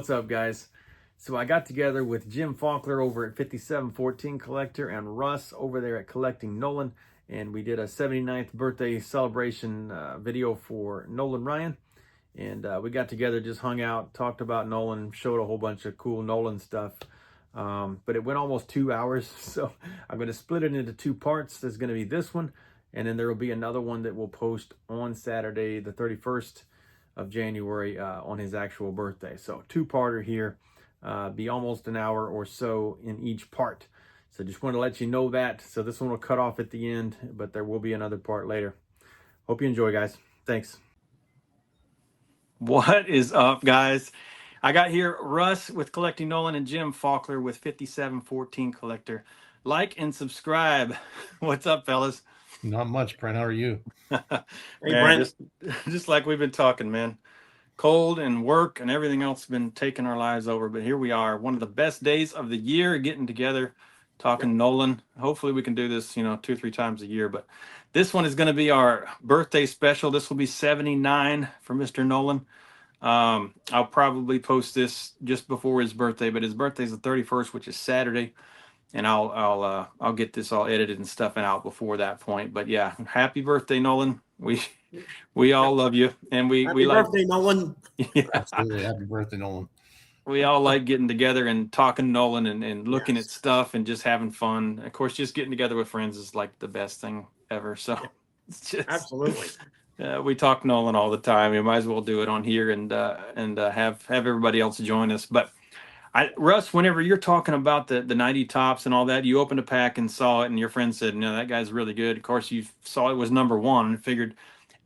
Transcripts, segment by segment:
What's up, guys? So I got together with Jim Faulkner over at 5714 Collector and Russ over there at Collecting Nolan, and we did a 79th birthday celebration video for Nolan Ryan. And we got together, just hung out, talked about Nolan, showed a whole bunch of cool Nolan stuff. But it went almost 2 hours, so I'm going to split it into two parts. There's going to be this one, and then there will be another one that we'll post on Saturday, the 31st of January, on his actual birthday. So two-parter here, be almost an hour or so in each part. So just want to let you know that. So this one will cut off at the end, but there will be another part later. Hope you enjoy, guys. Thanks. What is up, guys? I got here Russ with Collecting Nolan and Jim Faulkner with 5714 Collector. Like and subscribe. What's up, fellas? Not much, Brent. How are you? Hey, man, just like we've been talking, man. Cold and work and everything else has been taking our lives over, but here we are. One of the best days of the year, getting together, talking Nolan. Hopefully we can do this, 2-3 times a year, but this one is going to be our birthday special. This will be 79 for Mr. Nolan. I'll probably post this just before his birthday, but his birthday is the 31st, which is Saturday. And I'll get this all edited and stuff and out before that point. But yeah, happy birthday, Nolan. We all love you, and we like birthday, Nolan. Yeah. Absolutely, happy birthday, Nolan. We all like getting together and talking Nolan and looking at stuff and just having fun. Of course, just getting together with friends is like the best thing ever. So it's just absolutely. We talk Nolan all the time. We might as well do it on here and have everybody else join us. But Russ, whenever you're talking about the 90 tops and all that, you opened a pack and saw it, and your friend said, "No, that guy's really good." Of course, you saw it was number one and figured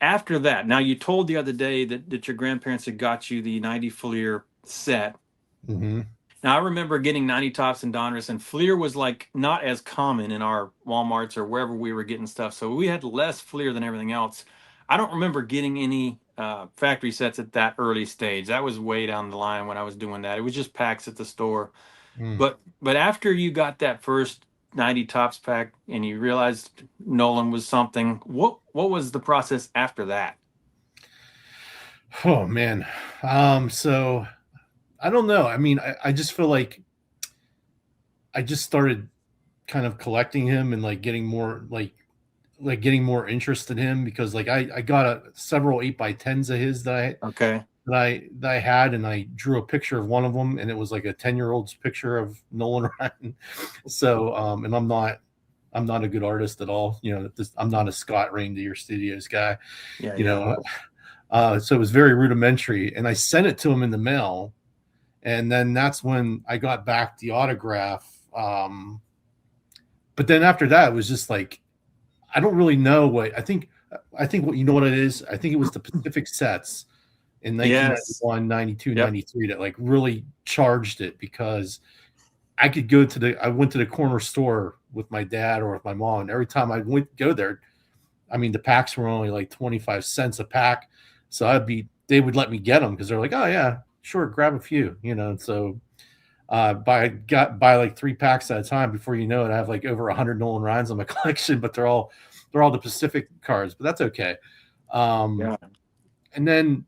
after that. Now, you told the other day that your grandparents had got you the 90 Fleer set. Mm-hmm. Now, I remember getting 90 tops in Donruss, and Fleer was like not as common in our Walmarts or wherever we were getting stuff. So we had less Fleer than everything else. I don't remember getting any factory sets at that early stage. That was way down the line when I was doing that. It was just packs at the store. But after you got that first 90 tops pack and you realized Nolan was something, what was the process after that? Oh man. So I don't know. I mean, I just feel like I just started kind of collecting him and like getting more getting more interest in him, because like I got several 8x10s of his that I had, and I drew a picture of one of them, and it was like a 10-year-old's picture of Nolan Ryan. So and I'm not a good artist at all. I'm not a Scott Reindeer Studios guy. So it was very rudimentary, and I sent it to him in the mail, and then that's when I got back the autograph. But then after that, it was just like, I don't really know what I think what, you know what it is? I think it was the Pacific sets in 1991, 92, 93 that like really charged it, because I could I went to the corner store with my dad or with my mom, and every time I go there, I mean, the packs were only like 25 cents a pack. So they would let me get them because they're like, "Oh yeah, sure, grab a few," So buy like 3 packs at a time. Before you know it, I have like over 100 Nolan Ryans on my collection, but they're all the Pacific cards, but that's okay. And then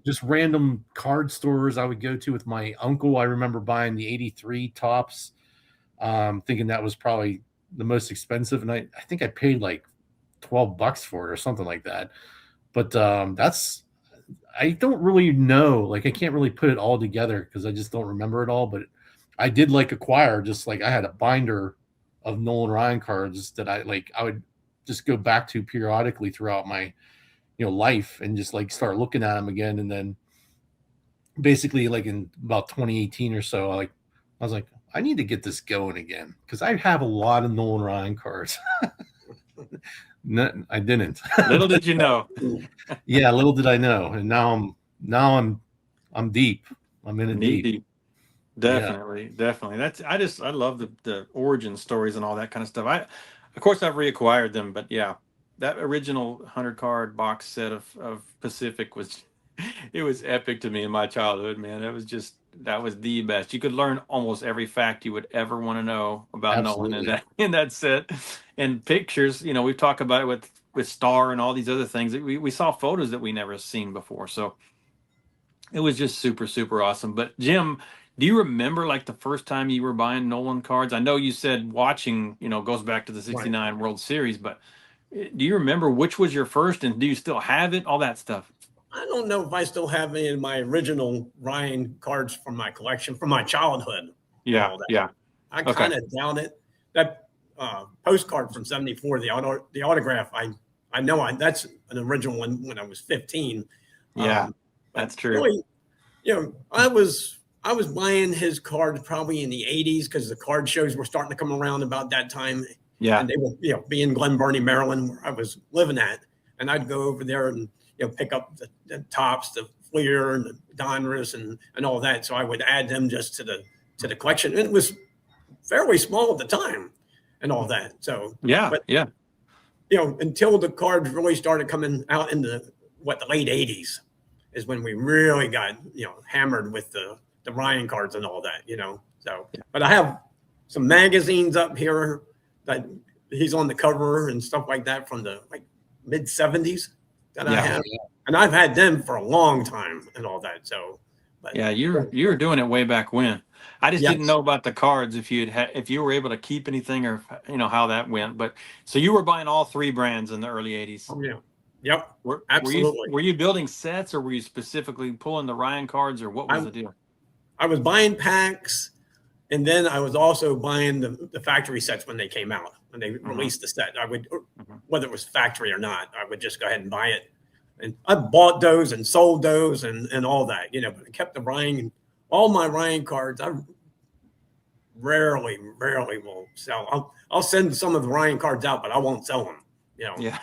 just random card stores I would go to with my uncle. I remember buying the 83 tops, thinking that was probably the most expensive, and I think I paid like $12 for it or something like that. But I don't really know. Like, I can't really put it all together because I just don't remember it all. But I did like acquire, just like I had a binder of Nolan Ryan cards that I would just go back to periodically throughout my life, and just like start looking at them again. And then basically like in about 2018 or so, I was like, I need to get this going again, because I have a lot of Nolan Ryan cards. No, I didn't. Little did you know. Yeah, little did I know. And now I'm deep. I'm in it deep. Definitely. I love the origin stories and all that kind of stuff. Of course I've reacquired them, but yeah, that original 100 card box set of Pacific was epic to me in my childhood, man. That was the best. You could learn almost every fact you would ever want to know about Nolan in that set. And pictures, we've talked about it with Star and all these other things. We saw photos that we never seen before. So It was just super, super awesome. But Jim, do you remember like the first time you were buying Nolan cards? I know you said watching, goes back to the Right. '69 World Series, but do you remember which was your first and do you still have it? All that stuff. I don't know if I still have any of my original Ryan cards from my collection from my childhood and Yeah, all that. yeah. I Okay. kind of doubt it. That postcard from '74, the autograph, I know that's an original one when I was 15. Yeah, But that's true. really, I was buying his cards probably in the '80s because the card shows were starting to come around about that time. Yeah. And they were, be in Glen Burnie, Maryland, where I was living at. And I'd go over there and, pick up the tops, the Fleer and the Donruss and all that. So I would add them just to the collection. And it was fairly small at the time and all that. So, Yeah, but, yeah. until the cards really started coming out in the late '80s is when we really got, hammered with the Ryan cards and all that, So, but I have some magazines up here that he's on the cover and stuff like that from the mid '70s that I have, and I've had them for a long time and all that. So, but yeah, you were doing it way back when. I just didn't know about the cards if if you were able to keep anything or how that went. But so you were buying all three brands in the early '80s. Oh, yeah. Yep. Absolutely. Were you building sets or were you specifically pulling the Ryan cards or what was the deal? I was buying packs. And then I was also buying the factory sets when they came out. When they released the set, I would, whether it was factory or not, I would just go ahead and buy it. And I bought those and sold those and all that, but I kept the Ryan, all my Ryan cards. I rarely will sell. I'll send some of the Ryan cards out, but I won't sell them. Yeah.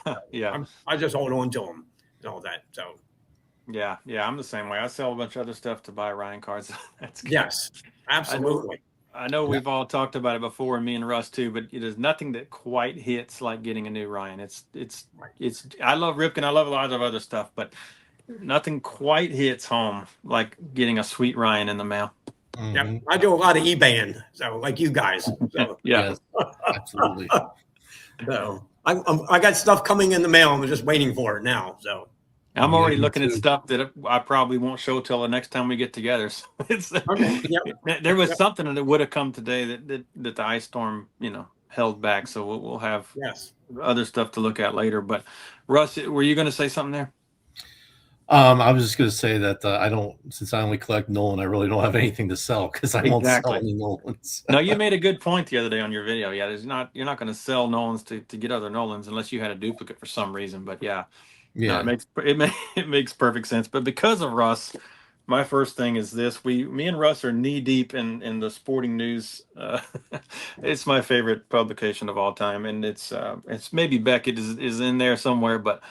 I just hold on to them and all that. So. Yeah, I'm the same way. I sell a bunch of other stuff to buy Ryan cards. That's good. Yes, absolutely. I know we've all talked about it before, and me and Russ too. But there's nothing that quite hits like getting a new Ryan. It's. I love Ripken. I love a lot of other stuff, but nothing quite hits home like getting a sweet Ryan in the mail. Yeah, I do a lot of eBaying, so like you guys. So. Yeah, absolutely. So I got stuff coming in the mail. I'm just waiting for it now. So. I'm already looking at stuff that I probably won't show till the next time we get together. So there was something that would have come today that the ice storm, held back. So we'll have other stuff to look at later. But Russ, were you going to say something there? I was just going to say that since I only collect Nolan, I really don't have anything to sell because I won't sell any Nolans. No, you made a good point the other day on your video. Yeah, you're not going to sell Nolans to get other Nolans unless you had a duplicate for some reason. But yeah. Yeah, it makes perfect sense. But because of Russ, my first thing is this: me and Russ are knee deep in the sporting news. It's my favorite publication of all time, and it's maybe Beckett is in there somewhere. But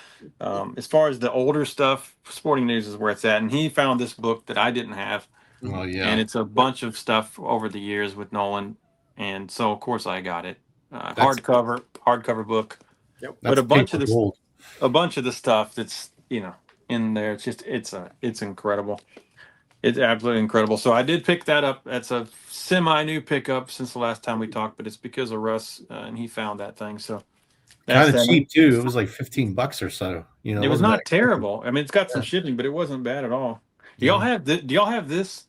as far as the older stuff, sporting news is where it's at. And he found this book that I didn't have. Oh yeah, and it's a bunch of stuff over the years with Nolan, and so of course I got it. Hardcover book. Yep. But a bunch of the stuff that's in there, it's incredible. It's absolutely incredible. So I did pick that up. That's a semi-new pickup since the last time we talked, but it's because of Russ and he found that thing. So kind of cheap too. It was like $15 or so. It was not terrible. I mean, it's got some shipping, but it wasn't bad at all. Do y'all have this?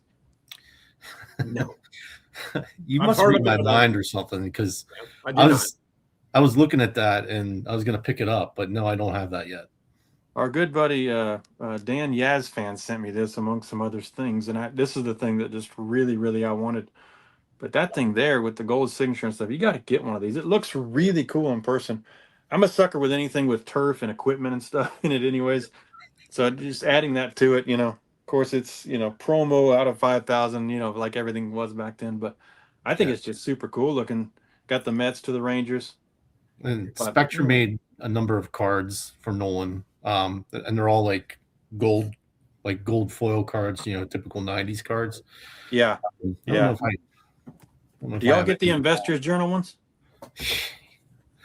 No. You must read my mind or something because I was looking at that and I was going to pick it up, but no, I don't have that yet. Our good buddy Dan Yazfan sent me this among some other things, and this is the thing that just really I wanted. But that thing there with the gold signature and stuff, you got to get one of these. It looks really cool in person. I'm a sucker with anything with turf and equipment and stuff in it, anyways. So just adding that to it, of course it's promo out of 5,000, like everything was back then. But I think it's just super cool looking. Got the Mets to the Rangers. And Spectre made a number of cards for Nolan, and they're all like gold foil cards, typical '90s cards. Yeah, Do y'all get the Investors Journal ones?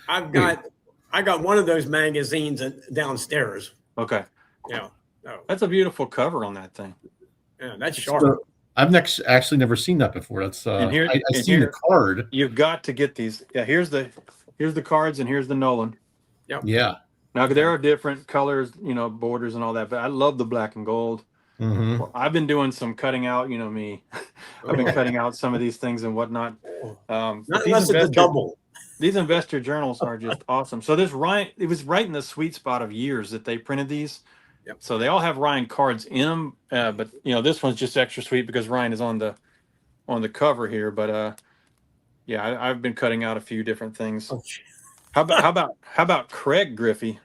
I got one of those magazines downstairs. Okay. Yeah. That's a beautiful cover on that thing. Yeah, that's sharp. So, I've actually never seen that before. That's I've seen the card. You've got to get these. Yeah, here's the cards and here's the Nolan. Yep. Yeah. Now there are different colors, borders and all that, but I love the black and gold. Mhm. Well, I've been doing some cutting out. You know me. I've been cutting out some of these things and whatnot. But Not unless it's a double. These investor journals are just awesome. So this Ryan, it was right in the sweet spot of years that they printed these. Yep. So they all have Ryan cards in them, but this one's just extra sweet because Ryan is on the cover here. But yeah, I've been cutting out a few different things. Oh, How about Craig Griffey?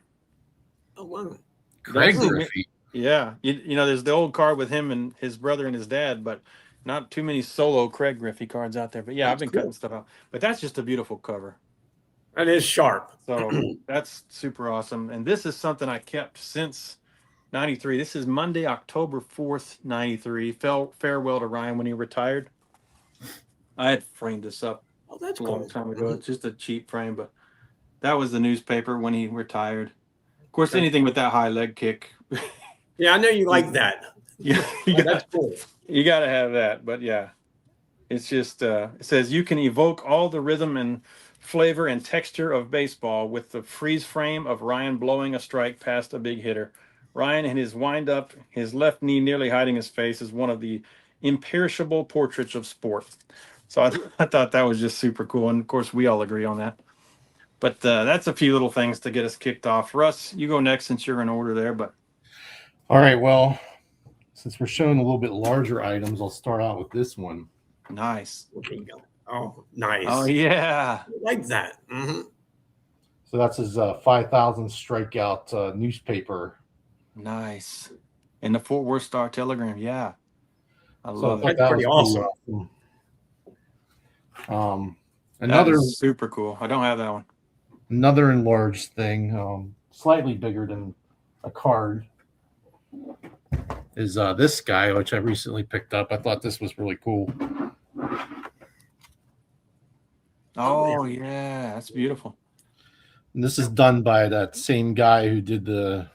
oh wow. Craig Griffey. Yeah, there's the old card with him and his brother and his dad, but not too many solo Craig Griffey cards out there. But yeah, I've been cutting stuff out. But that's just a beautiful cover. That is sharp. So that's super awesome. And this is something I kept since 93. This is Monday, October 4th, 93. Farewell to Ryan when he retired. I had framed this up That's a long time ago. It's just a cheap frame, but that was the newspaper when he retired. Of course, anything with that high leg kick. Yeah, I know you like that. Yeah, That's cool. You got to have that. But yeah, it's just, it says you can evoke all the rhythm and flavor and texture of baseball with the freeze frame of Ryan blowing a strike past a big hitter. Ryan in his wind up, his left knee nearly hiding his face, is one of the imperishable portraits of sport. So I thought that was just super cool. And of course, we all agree on that. But that's a few little things to get us kicked off. Russ, you go next since you're in order there. But all right, well, since we're showing a little bit larger items, I'll start out with this one. Nice. There you go. Oh, nice. Oh, yeah. I like that. Mm-hmm. So that's his 5,000 strikeout newspaper. Nice. In the Fort Worth Star Telegram. Yeah. I love it. That's pretty awesome. That is super cool. I don't have that one. Another enlarged thing, slightly bigger than a card, is this guy, which I recently picked up. I thought this was really cool. Oh, yeah. That's beautiful. And this is done by that same guy who did the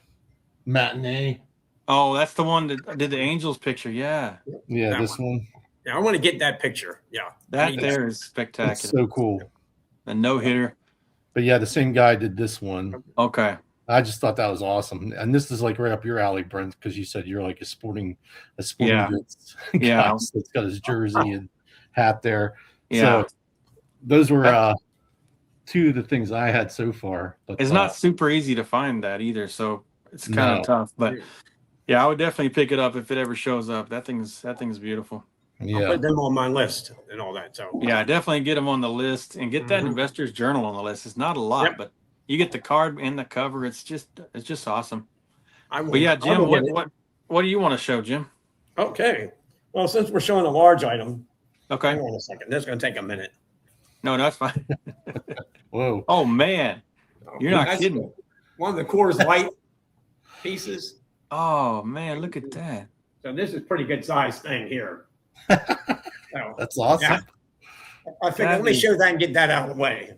matinee. Oh, that's the one that did the Angels picture. Yeah. Yeah, That this one. Yeah, I want to get that picture. Yeah. That there is spectacular. It's so cool. A no-hitter. But yeah, the same guy did this one. Okay. I just thought that was awesome. And this is like right up your alley, Brent, because you said you're like a sporting Yeah. goods Yeah. guy. So it's got his jersey and hat there. Yeah. So those were two of the things I had so far. But It's not super easy to find that either, so it's kind of tough. But yeah, I would definitely pick it up if it ever shows up. That thing's beautiful. Yeah. I'll put them on my list and all that. So yeah, definitely get them on the list and get that Investors Journal on the list. It's not a lot, but you get the card and the cover. It's just awesome. But yeah, Jim, what do you want to show, Jim? Okay. Well, since we're showing a large item, okay. Hang on a second. This is going to take a minute. No, that's fine. Whoa. Oh man, you're not kidding. One of the Coors Light pieces. Oh man, look at that. So this is pretty good size thing here. So, that's awesome. Yeah. I figured let me show that and get that out of the way.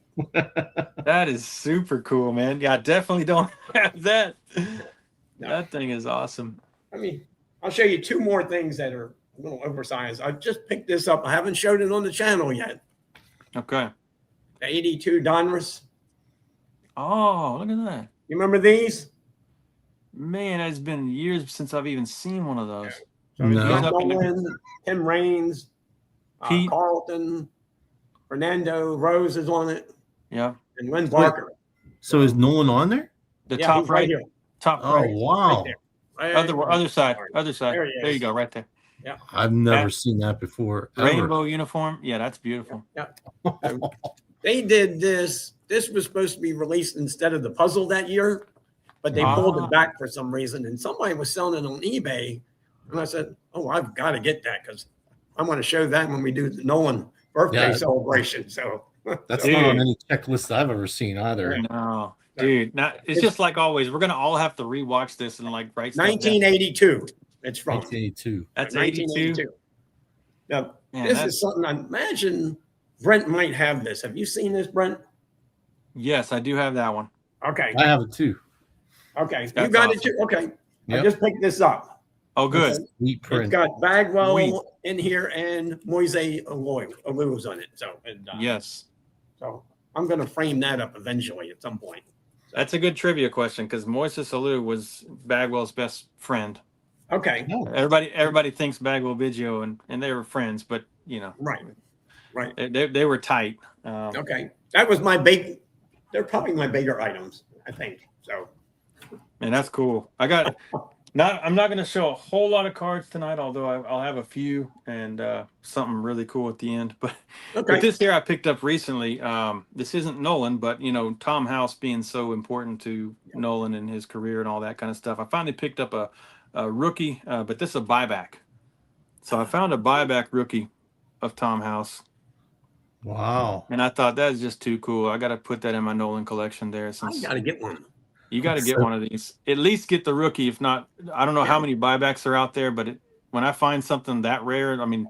That is super cool, man. Yeah, I definitely don't have that. No. That thing is awesome. I mean, I'll show you two more things that are a little oversized. I just picked this up. I haven't showed it on the channel yet. Okay. The 82 Donruss. Oh, look at that. You remember these? Man, it's been years since I've even seen one of those. So Nolan, Tim Raines, Pete. Carlton, Fernando Rose is on it. Yeah. And Lynn Barker. So is Nolan on there? The top right here. Top right. Oh, wow. Right other side. Other side. There you go, right there. Yeah. I've never seen that before. Rainbow uniform. Yeah, that's beautiful. Yeah. They did this. This was supposed to be released instead of the puzzle that year, but they pulled it back for some reason. And somebody was selling it on eBay. And I said, oh, I've got to get that because I want to show that when we do the Nolan birthday celebration. So that's not on any checklist I've ever seen either. No, dude. It's just like always. We're gonna all have to rewatch this and like write. 1982. It's from 1982. That's 82. Now, this is something I imagine Brent might have this. Have you seen this, Brent? Yes, I do have that one. Okay. I have it too. Okay. You got it too? Okay. Yep. I just picked this up. Oh, good. It's got Bagwell in here and Moise Alu's on it. So yes. So I'm going to frame that up eventually at some point. That's a good trivia question because Moises Alou was Bagwell's best friend. Okay. No. Everybody thinks Bagwell Biggio and they were friends, but Right. they were tight. Okay. That was my big. They're probably my bigger items, I think. So. And that's cool. I'm not going to show a whole lot of cards tonight, although I'll have a few and something really cool at the end. But Okay. this here I picked up recently. This isn't Nolan, but Tom House being so important to Nolan and his career and all that kind of stuff. I finally picked up a rookie, but this is a buyback. So I found a buyback rookie of Tom House. Wow. And I thought that's just too cool. I got to put that in my Nolan collection there. I got to get one. You got to get one of these. At least get the rookie. If not, I don't know how many buybacks are out there, but when I find something that rare, I mean,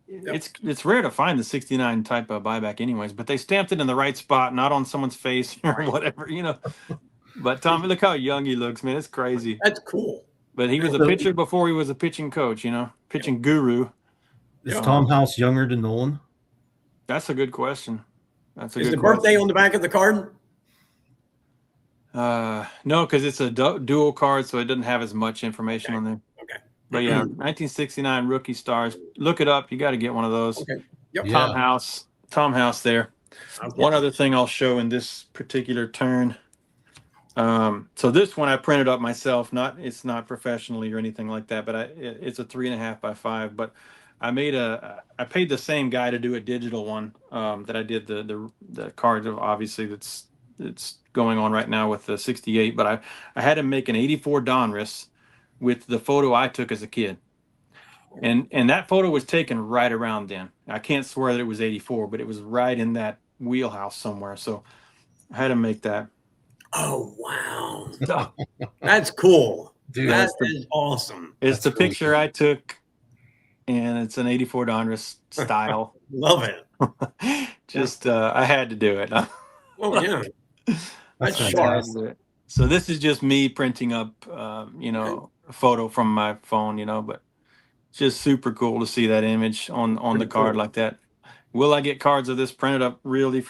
it's rare to find the 69 type of buyback anyways, but they stamped it in the right spot, not on someone's face or whatever, But Tom, look how young he looks, man. It's crazy. That's cool. But he was a pitcher before he was a pitching coach, pitching guru. Is Tom House younger than Nolan? That's a good question. Is the birthday on the back of the card? No, because it's a dual card, so it doesn't have as much information on there. Okay. But yeah, 1969 rookie stars. Look it up. You got to get one of those. Okay. Yep. Tom House there. Okay. One other thing I'll show in this particular turn. So this one I printed up myself. It's not professionally or anything like that, but it's a 3.5 by 5. But I paid the same guy to do a digital one that I did the card of, obviously it's going on right now with the 68, but I had him make an 84 Donruss with the photo I took as a kid. And that photo was taken right around then. I can't swear that it was 84, but it was right in that wheelhouse somewhere. So I had him make that. Oh, wow. That's cool. Dude, that is awesome. It's the picture I took, and it's an 84 Donruss style. Love it. Just, I had to do it. Oh, yeah. That's sharp. So this is just me printing up, a photo from my phone, but it's just super cool to see that image on the card like that. Will I get cards of this printed up really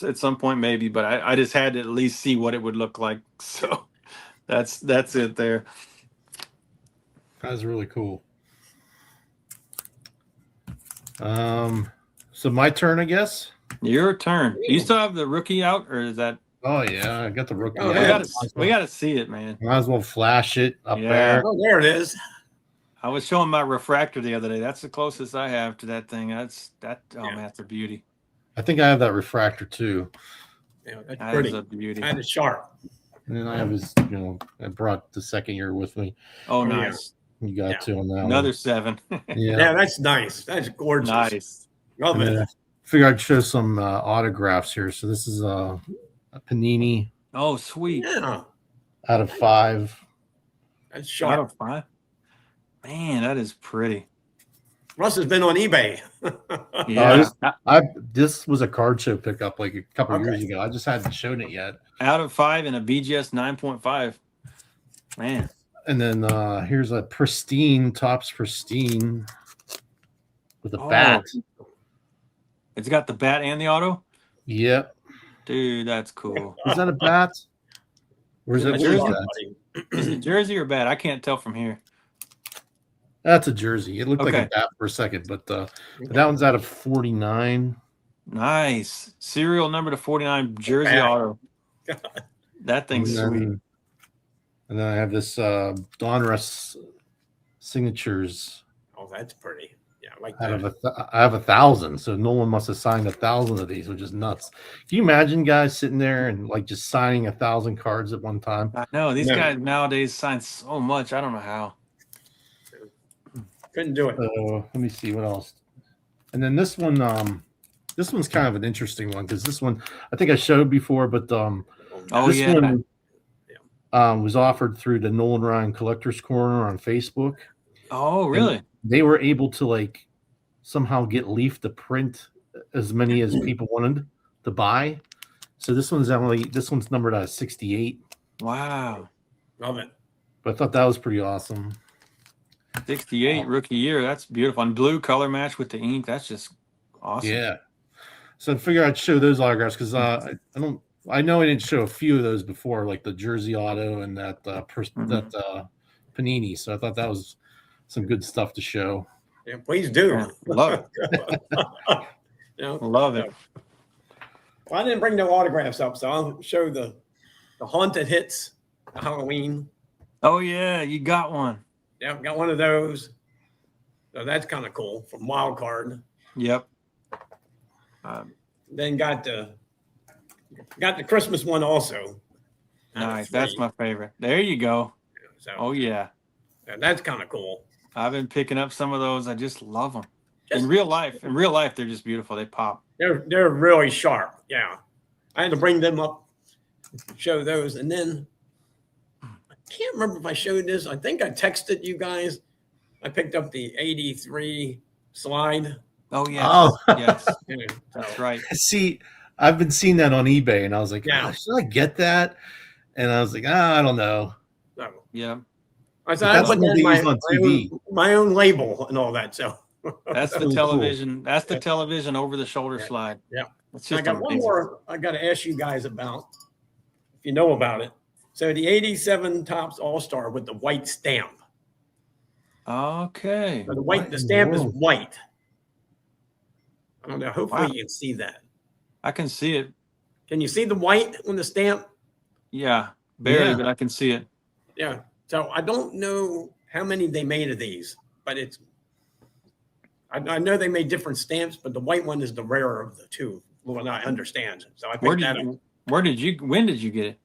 at some point? Maybe, but I just had to at least see what it would look like. So that's it there. That's really cool. So my turn, I guess. Your turn. Do you still have the rookie out, or is that? Oh yeah, I got the rookie. Oh, we gotta see it, man. Might as well flash it up there. Oh, there it is. I was showing my refractor the other day. That's the closest I have to that thing. Man, that's a beauty. I think I have that refractor too. Yeah, that's pretty. A beauty. That is sharp. And then I have his, I brought the second year with me. Oh, nice. You got two on that. Another 7. Yeah, that's nice. That's gorgeous. Nice. Love it. I figured I'd show some autographs here. So this is a Panini. Oh, sweet. Yeah. Out of 5. That's sharp. Out of 5. Man, that is pretty. Russ has been on eBay. Yeah. This was a card show pickup like a couple of years ago. I just hadn't shown it yet. Out of 5 and a BGS 9.5. Man. And then here's a Topps pristine with a bat. It's got the bat and the auto? Yep. Dude, that's cool. Is that a bat? Or is it jersey? Is it jersey or bat? I can't tell from here. That's a jersey. It looked like a bat for a second, but that one's out of 49. Nice. Serial number to 49 jersey auto. That thing's sweet. And then I have this Donruss signatures. Oh, that's pretty. Yeah, I like that. I have 1,000, so Nolan must have signed 1,000 of these, which is nuts. Can you imagine guys sitting there and like just signing 1,000 cards at one time? I know these guys nowadays sign so much. I don't know how. Couldn't do it. So let me see what else. And then this one, this one's kind of an interesting one because this one I think I showed before, but one was offered through the Nolan Ryan Collectors Corner on Facebook. Oh, really? And they were able to like somehow get Leaf to print as many as people wanted to buy. So this one's numbered out of 68. Wow. Love it. But I thought that was pretty awesome. 68 rookie year. That's beautiful. And blue color match with the ink. That's just awesome. Yeah. So I figured I'd show those autographs because I know I didn't show a few of those before, like the jersey auto and that Panini. So I thought that was some good stuff to show. Yeah, please do. Yeah, love it. Love it. Well, I didn't bring no autographs up, so I'll show the haunted hits, the Halloween. Oh yeah, you got one. Yeah, got one of those. So that's kind of cool from Wild Card. Yep. Then got the Christmas one also. Nice. That's my favorite. There you go. So, oh yeah. That's kind of cool. I've been picking up some of those. I just love them. In real life, they're just beautiful. They pop. They're really sharp. Yeah. I had to bring them up, show those. And then I can't remember if I showed this. I think I texted you guys. I picked up the 83 slide. Oh, yes. Oh. Yes. That's right. See, I've been seeing that on eBay, and I was like, Yeah. should I get that? And I was like, I don't know. So, Yeah. I said, I put used on TV. my own label and all that. So that's the television. Cool. That's the television over the shoulder slide. Yeah. It's just I got one more I got to ask you guys about, if you know about it. So the 87 Topps All-Star with the white stamp. Okay. So the stamp is white. I don't know. Hopefully you can see that. I can see it. Can you see the white on the stamp? Yeah, barely, but I can see it. Yeah. So I don't know how many they made of these, but I know they made different stamps, but the white one is the rarer of the two. Well, I understand. So I picked that up. When did you get it?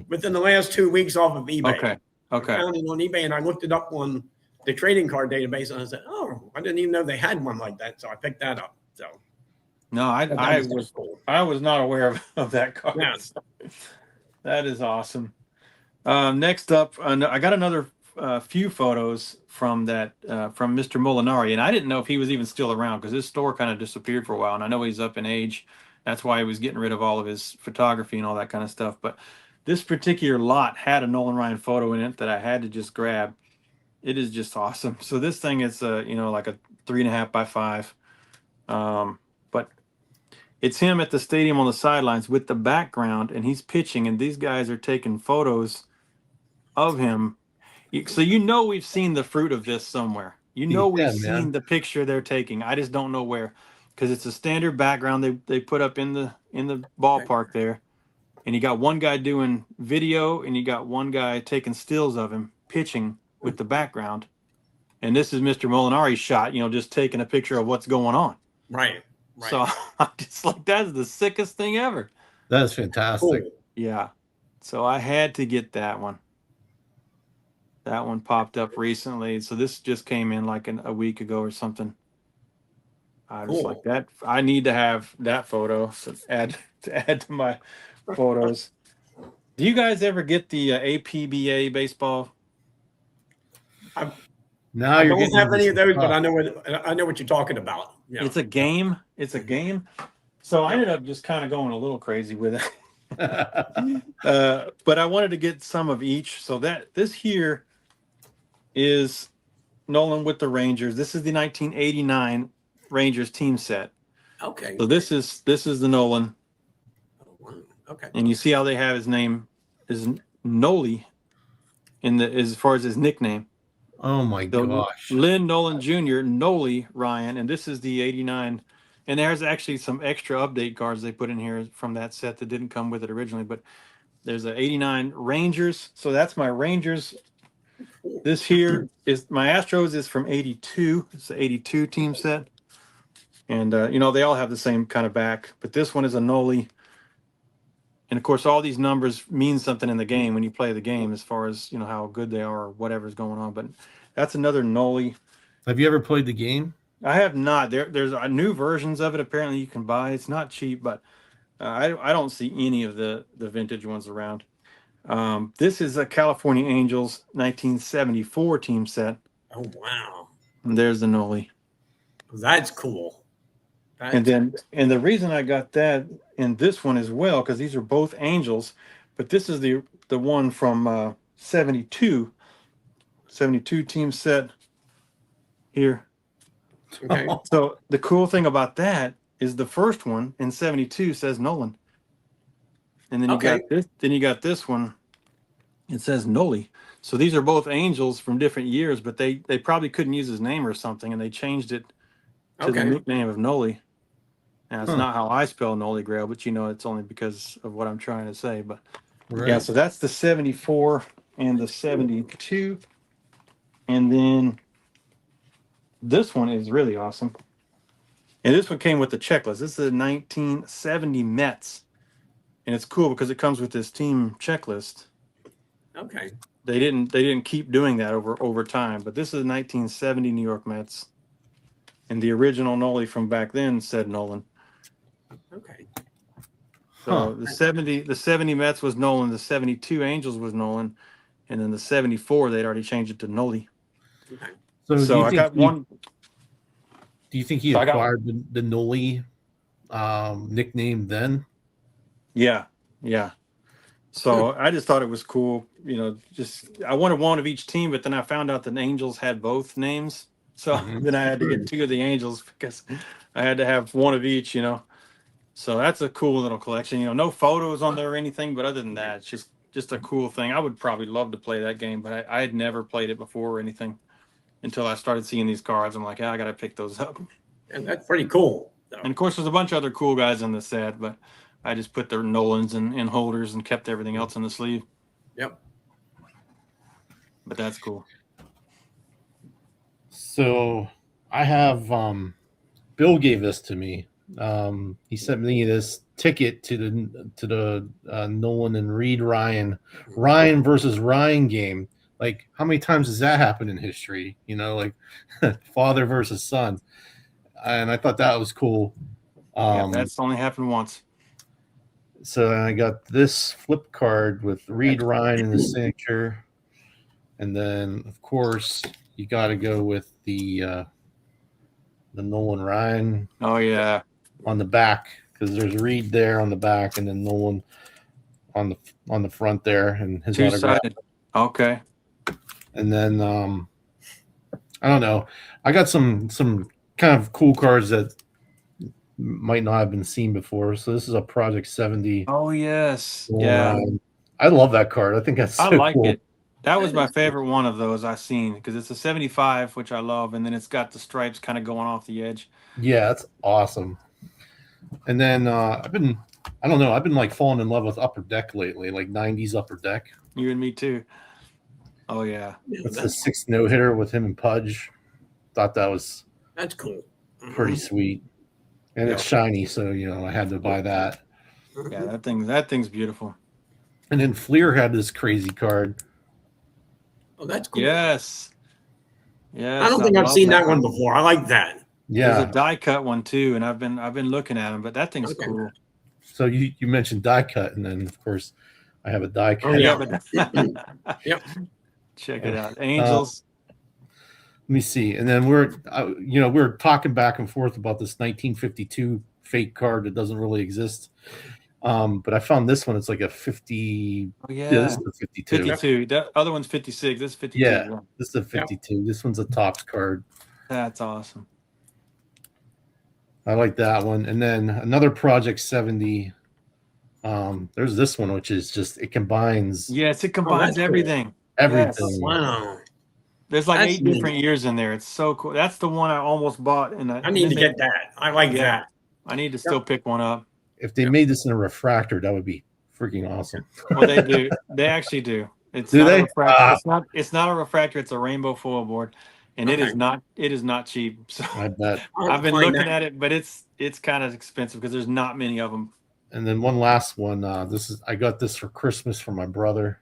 Within the last 2 weeks off of eBay. Okay. I found it on eBay and I looked it up on the trading card database and I said, oh, I didn't even know they had one like that. So I picked that up. So no, I was not aware of that card. Yeah. That is awesome. Next up, I got another few photos from Mr. Molinari, and I didn't know if he was even still around because his store kind of disappeared for a while, and I know he's up in age. That's why he was getting rid of all of his photography and all that kind of stuff. But this particular lot had a Nolan Ryan photo in it that I had to just grab. It is just awesome. So this thing is like a 3.5 by 5, but it's him at the stadium on the sidelines with the background, and he's pitching, and these guys are taking photos of him. So we've seen the fruit of this somewhere. We've seen the picture they're taking. I just don't know where, because it's a standard background they put up in the ballpark there. And you got one guy doing video, and you got one guy taking stills of him pitching with the background. And this is Mr. Molinari's shot, just taking a picture of what's going on. Right. So I'm just like, that's the sickest thing ever. That's fantastic. Cool. Yeah. So I had to get that one. That one popped up recently. So this just came in like a week ago or something. I was like, that I need to have that photo to add to my photos. Do you guys ever get the APBA baseball? Now I you're don't have any of those, but I know what you're talking about. Yeah. It's a game. So I ended up just kind of going a little crazy with it. But I wanted to get some of each. So this here is Nolan with the Rangers. This is the 1989 Rangers team set. Okay. So this is the Nolan. Okay. And you see how they have his name is Noli as far as his nickname. Oh my gosh. Lynn Nolan Jr., Noli Ryan, and this is the 89. And there's actually some extra update cards they put in here from that set that didn't come with it originally, but there's a 89 Rangers. So that's my Rangers. This here is my Astros is from 82. It's the 82 team set. And, they all have the same kind of back, but this one is a Noli. And of course, all these numbers mean something in the game when you play the game, as far as how good they are or whatever's going on. But that's another Noli. Have you ever played the game? I have not. There's new versions of it. Apparently, you can buy. It's not cheap, but I don't see any of the vintage ones around. This is a California Angels 1974 team set. Oh wow! And there's the Noli. That's cool. And the reason I got that in this one as well, because these are both Angels, but this is the one from 72 team set here. Okay. So the cool thing about that is the first one in 72 says Nolan, and then you got this. Then you got this one It says Noli. So these are both angels from different years, but they probably couldn't use his name or something, and they changed it to the Okay. nickname of Noli. Now, it's Huh. not how I spell Noli Grail, but it's only because of what I'm trying to say. But yeah, Right. so that's the 74 and the 72. And then this one is really awesome. And this one came with the checklist. This is a 1970 Mets. And it's cool because it comes with this team checklist. Okay. They didn't keep doing that over time, but this is 1970 New York Mets. And the original Noli from back then said Nolan. Okay. So the 70 Mets was Nolan, the 72 Angels was Nolan, and then the 74 they'd already changed it to Noli. Okay. So I got one. Do you think he So I got- acquired the Noli nickname then? Yeah. So I just thought it was cool. Just I wanted one of each team, but then I found out that the Angels had both names. So then I had to get two of the Angels because I had to have one of each, So that's a cool little collection. No photos on there or anything, but other than that, it's just a cool thing. I would probably love to play that game, but I had never played it before or anything until I started seeing these cards. I'm like, I got to pick those up. And that's pretty cool. And of course, there's a bunch of other cool guys in the set, but I just put the Nolans in holders and kept everything else in the sleeve. Yep. But that's cool. So I have Bill gave this to me. He sent me this ticket to the Nolan and Reed Ryan versus Ryan game. Like, how many times has that happened in history? Like father versus son. And I thought that was cool. That's only happened once. So I got this flip card with Reed Ryan in the signature. And then, of course, you got to go with the Nolan Ryan. Oh, yeah. On the back, because there's Reed there on the back, and then Nolan on the front there, and his autograph. Two-sided. Okay. And then I don't know. I got some kind of cool cards that might not have been seen before. So this is a Project 70. Oh, yes. Yeah. I love that card. I think that's so I like cool. it. That was my favorite one of those I've seen because it's a 75, which I love, and then it's got the stripes kind of going off the edge. Yeah, that's awesome. And then I've been like falling in love with Upper Deck lately, like 90s Upper Deck. You and me too. Oh, yeah. It's the 6th no-hitter with him and Pudge. Thought that's cool. Pretty sweet. And it's shiny, so I had to buy that. Yeah, that thing's beautiful. And then Fleer had this crazy card. Oh, that's cool. Yes. I don't think I've seen that one before. I like that. Yeah. There's a die cut one too, and I've been looking at them, but that thing's cool. So you mentioned die cut, and then of course I have a die cut. Oh, yeah. Yep. Check it out. Angels. Let me see. And then we're talking back and forth about this 1952 fake card that doesn't really exist. But I found this one. It's like a 50. Oh, yeah. This is a 52. 52. That other one's 56. This is 52. Yeah, this is a 52. Yep. This one's a Topps card. That's awesome. I like that one. And then another Project 70. There's this one, which is just, it combines. Yes, it combines everything. Cool. Everything. Yes. Wow. There's like 8 different years in there. It's so cool. That's the one I almost bought. And I need to get that. I like that. I need to still pick one up. If they made this in a refractor, that would be freaking awesome. Well, they do. They actually do. It's do not they? A refractor. It's not a refractor. It's a rainbow foil board, and it is not cheap. So I bet. I've been looking at it, but it's kind of expensive because there's not many of them. And then one last one. I got this for Christmas for my brother.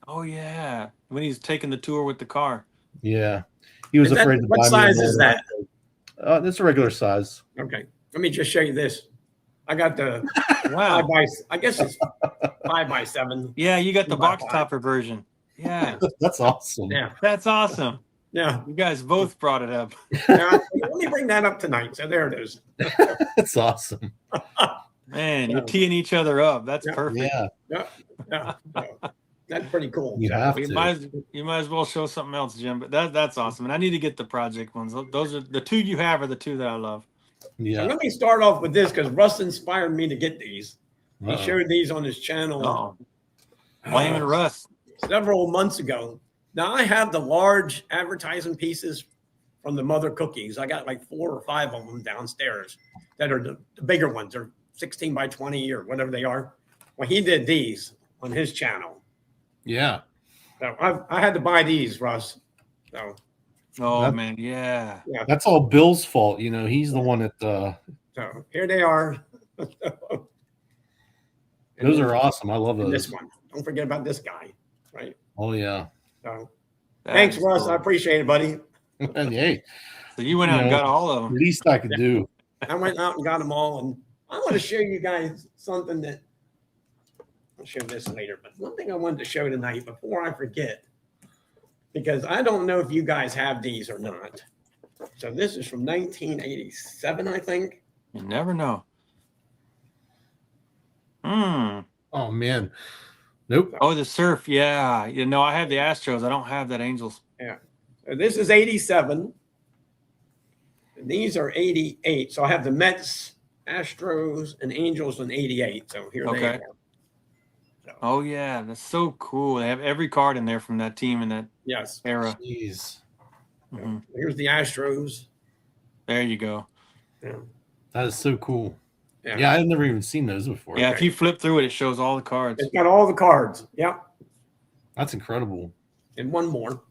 Oh yeah, when he's taking the tour with the car. Yeah, he was afraid to buy me. What size is that? That's a regular size. Okay, let me just show you this. I got the wow. I guess it's 5x7. Yeah, you got the box topper version. Yeah, that's awesome. Yeah, that's awesome. Yeah, you guys both brought it up. Yeah, let me bring that up tonight. So there it is. That's awesome. Man, you're teeing each other up. That's perfect. Yeah. That's pretty cool. You have to. You might as well show something else, Jim. But that's awesome. And I need to get the project ones. Those are the two you have are the two that I love. Yeah. So let me start off with this because Russ inspired me to get these. He showed these on his channel. Blaming Russ. several months ago. Now I have the large advertising pieces from the Mother Cookies. I got like 4 or 5 of them downstairs that are the bigger ones. They're 16 by 20 or whatever they are. Well, he did these on his channel. Yeah. So I had to buy these, Russ. So Oh man, yeah. That's all Bill's fault. You know, he's the one that. So here they are. Those are awesome. I love those. This one. Don't forget about this guy, right? Oh yeah. So thanks, Russ. Cool. I appreciate it, buddy. And hey, So you went out and got all of them. least I could do. I went out and got them all, and I want to show you guys something that I'll show this later. But one thing I wanted to show tonight before I forget, because I don't know if you guys have these or not. So this is from 1987, I think. You never know. Oh man. Nope. Oh, the surf. Yeah. You know, I have the Astros. I don't have that Angels. Yeah. So this is 87. And these are 88. So I have the Mets, Astros, and Angels in 88. So here they are. So, Oh yeah, that's so cool. They have every card in there from that team in that yes. era. Jeez. Mhm. Here's the Astros. There you go. Yeah. That is so cool. Yeah, I've never even seen those before. Yeah, if you flip through it, it shows all the cards. It's got all the cards. Yeah. That's incredible. And one more.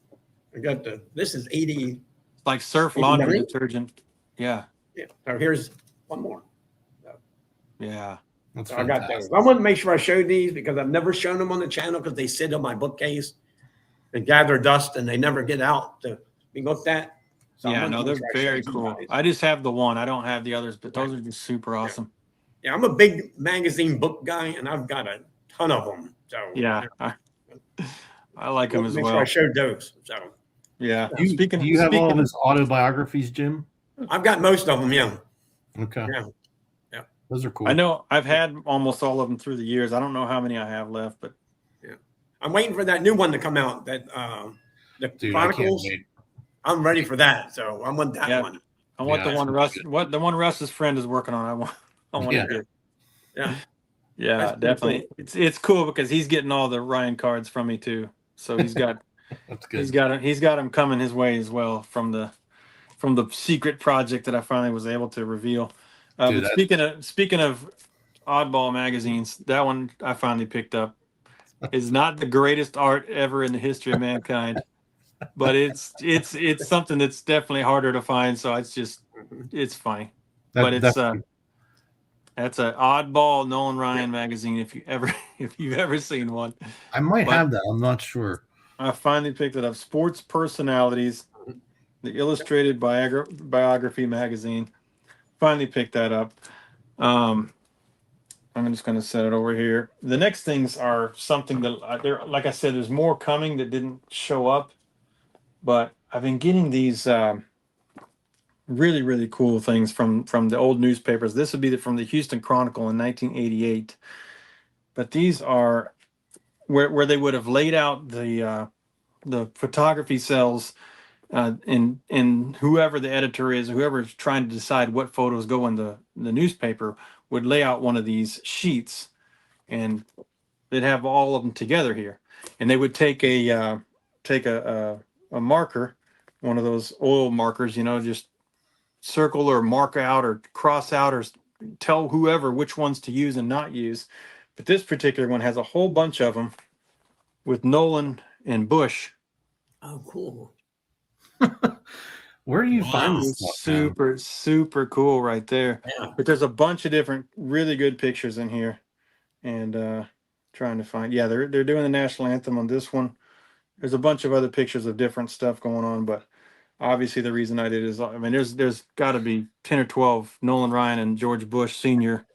I got this is 80. It's like surf laundry 89? detergent. Yeah. Yeah. So here's one more. Yeah. That's So I got fantastic. those. I wanted to make sure I showed these because I've never shown them on the channel because they sit on my bookcase and gather dust and they never get out to be looked at. So I Yeah, wanted no, to they're make sure I very showed you cool. guys. I just have the one. I don't have the others, but those are just super awesome. Yeah, I'm a big magazine book guy and I've got a ton of them. So Yeah. I like them as make sure well. I showed those. So Yeah. Do you have all of his autobiographies, Jim? I've got most of them. Yeah. Okay. Yeah. Those are cool. I know I've had almost all of them through the years. I don't know how many I have left, but I'm waiting for that new one to come out. That the Dude, I can't Chronicles. wait. I'm ready for that. So I want that Yeah. one. I want Yeah, the one that's Russ, the one Russ's friend is working on. I want Yeah. to get. Yeah. Yeah, That's pretty definitely. It's cool because he's getting all the Ryan cards from me too. So he's got That's good. he's got them coming his way as well from the secret project that I finally was able to reveal. Dude, But speaking of oddball magazines, that one I finally picked up is not the greatest art ever in the history of mankind, but it's something that's definitely harder to find. So it's funny. But it's that's an oddball Nolan Ryan magazine. If you've ever seen one, I might but- have that. I'm not sure. I finally picked it up. Sports Personalities, the Illustrated Biography magazine. Finally picked that up. I'm just going to set it over here. The next things are something that there, like I said, there's more coming that didn't show up, but I've been getting these really, really cool things from the old newspapers. This would be from the Houston Chronicle in 1988, but these are where they would have laid out the photography cells, and whoever the editor is, whoever's trying to decide what photos go in the newspaper, would lay out one of these sheets, and they'd have all of them together here, and they would take a marker, one of those oil markers, just circle or mark out or cross out or tell whoever which ones to use and not use. But this particular one has a whole bunch of them with Nolan and Bush. Oh, cool. Where do you Wow. find this stuff, man? Super cool right there. Yeah. But there's a bunch of different really good pictures in here, and trying to find. Yeah, they're doing the national anthem on this one. There's a bunch of other pictures of different stuff going on, but obviously the reason I did is, I mean, there's got to be 10 or 12 Nolan Ryan and George Bush Sr.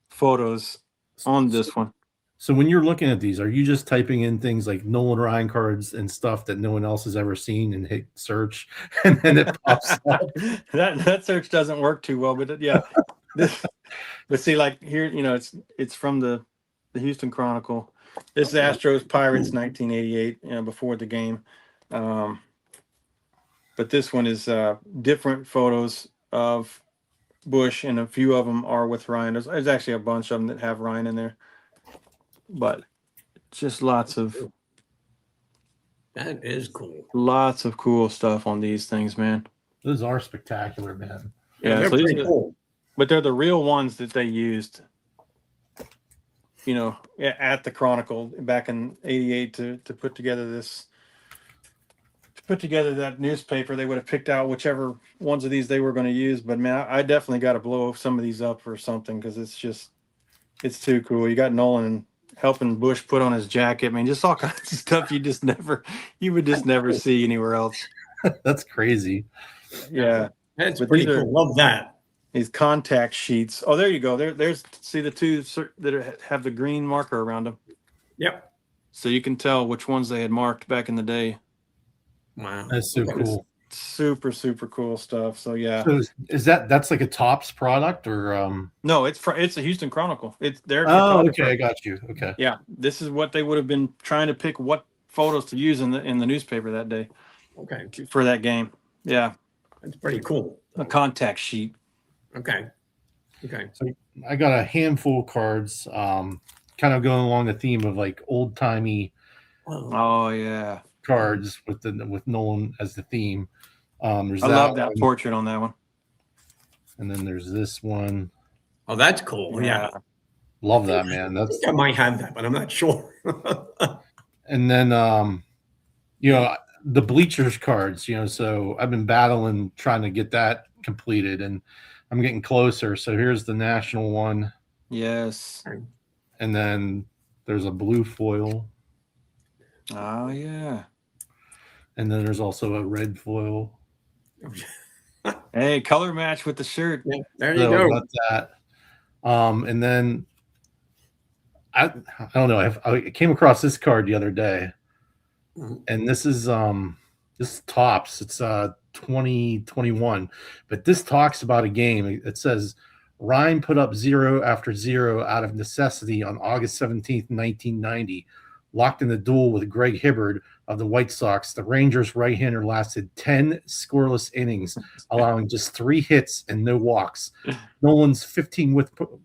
photos on this one. So when you're looking at these, are you just typing in things like Nolan Ryan cards and stuff that no one else has ever seen and hit search, and then it pops up? that search doesn't work too well, but yeah. But see, like here, it's from the Houston Chronicle. This is Astros Pirates 1988, before the game. But this one is different photos of Bush, and a few of them are with Ryan. There's actually a bunch of them that have Ryan in there, but just lots of That is cool. Lots of cool stuff on these things, man. Those are spectacular, man. Yeah, They're so pretty cool. but they're the real ones that they used, you know, at the Chronicle back in '88 to put together that newspaper. They would have picked out whichever ones of these they were going to use. But man, I definitely got to blow some of these up or something because it's too cool. You got Nolan helping Bush put on his jacket. I mean, just all kinds of stuff you would just never see anywhere else. That's crazy. Yeah, That's But pretty these are- cool. Love that. these contact sheets. Oh, there you go. There's see the two that have the green marker around them, Yep. so you can tell which ones they had marked back in the day. Wow. That's so Okay. cool. Super cool stuff. So yeah, So that's like a Topps product or no, it's a Houston Chronicle. It's their Oh, photographer. okay, I got you. Okay. Yeah, this is what they would have been trying to pick what photos to use in the newspaper that day Okay. for that game. Yeah, That's pretty cool. a contact sheet. Okay. Okay. So I got a handful of cards, kind of going along the theme of like old timey Wow. Oh yeah, cards with Nolan as the theme. There's I love that one, portrait on that one. and then there's this one. Oh, that's cool. Yeah. Love that, man. I That's think I might have that, but I'm not sure. and then you know, the bleachers cards, you know, so I've been battling trying to get that completed and I'm getting closer. So here's the national one, Yes. and then there's a blue foil, Oh yeah. and then there's also a red foil. Hey, color match with the shirt. Yeah, there you So go. got that. And then I don't know. I came across this card the other day, Mhm. and this is Topps. It's 2021, but this talks about a game. It says Ryan put up 0 after 0 out of necessity on August 17th, 1990. Locked in the duel with Greg Hibbard of the White Sox, the Rangers right-hander lasted 10 scoreless innings, allowing just 3 hits and no walks. Nolan's 15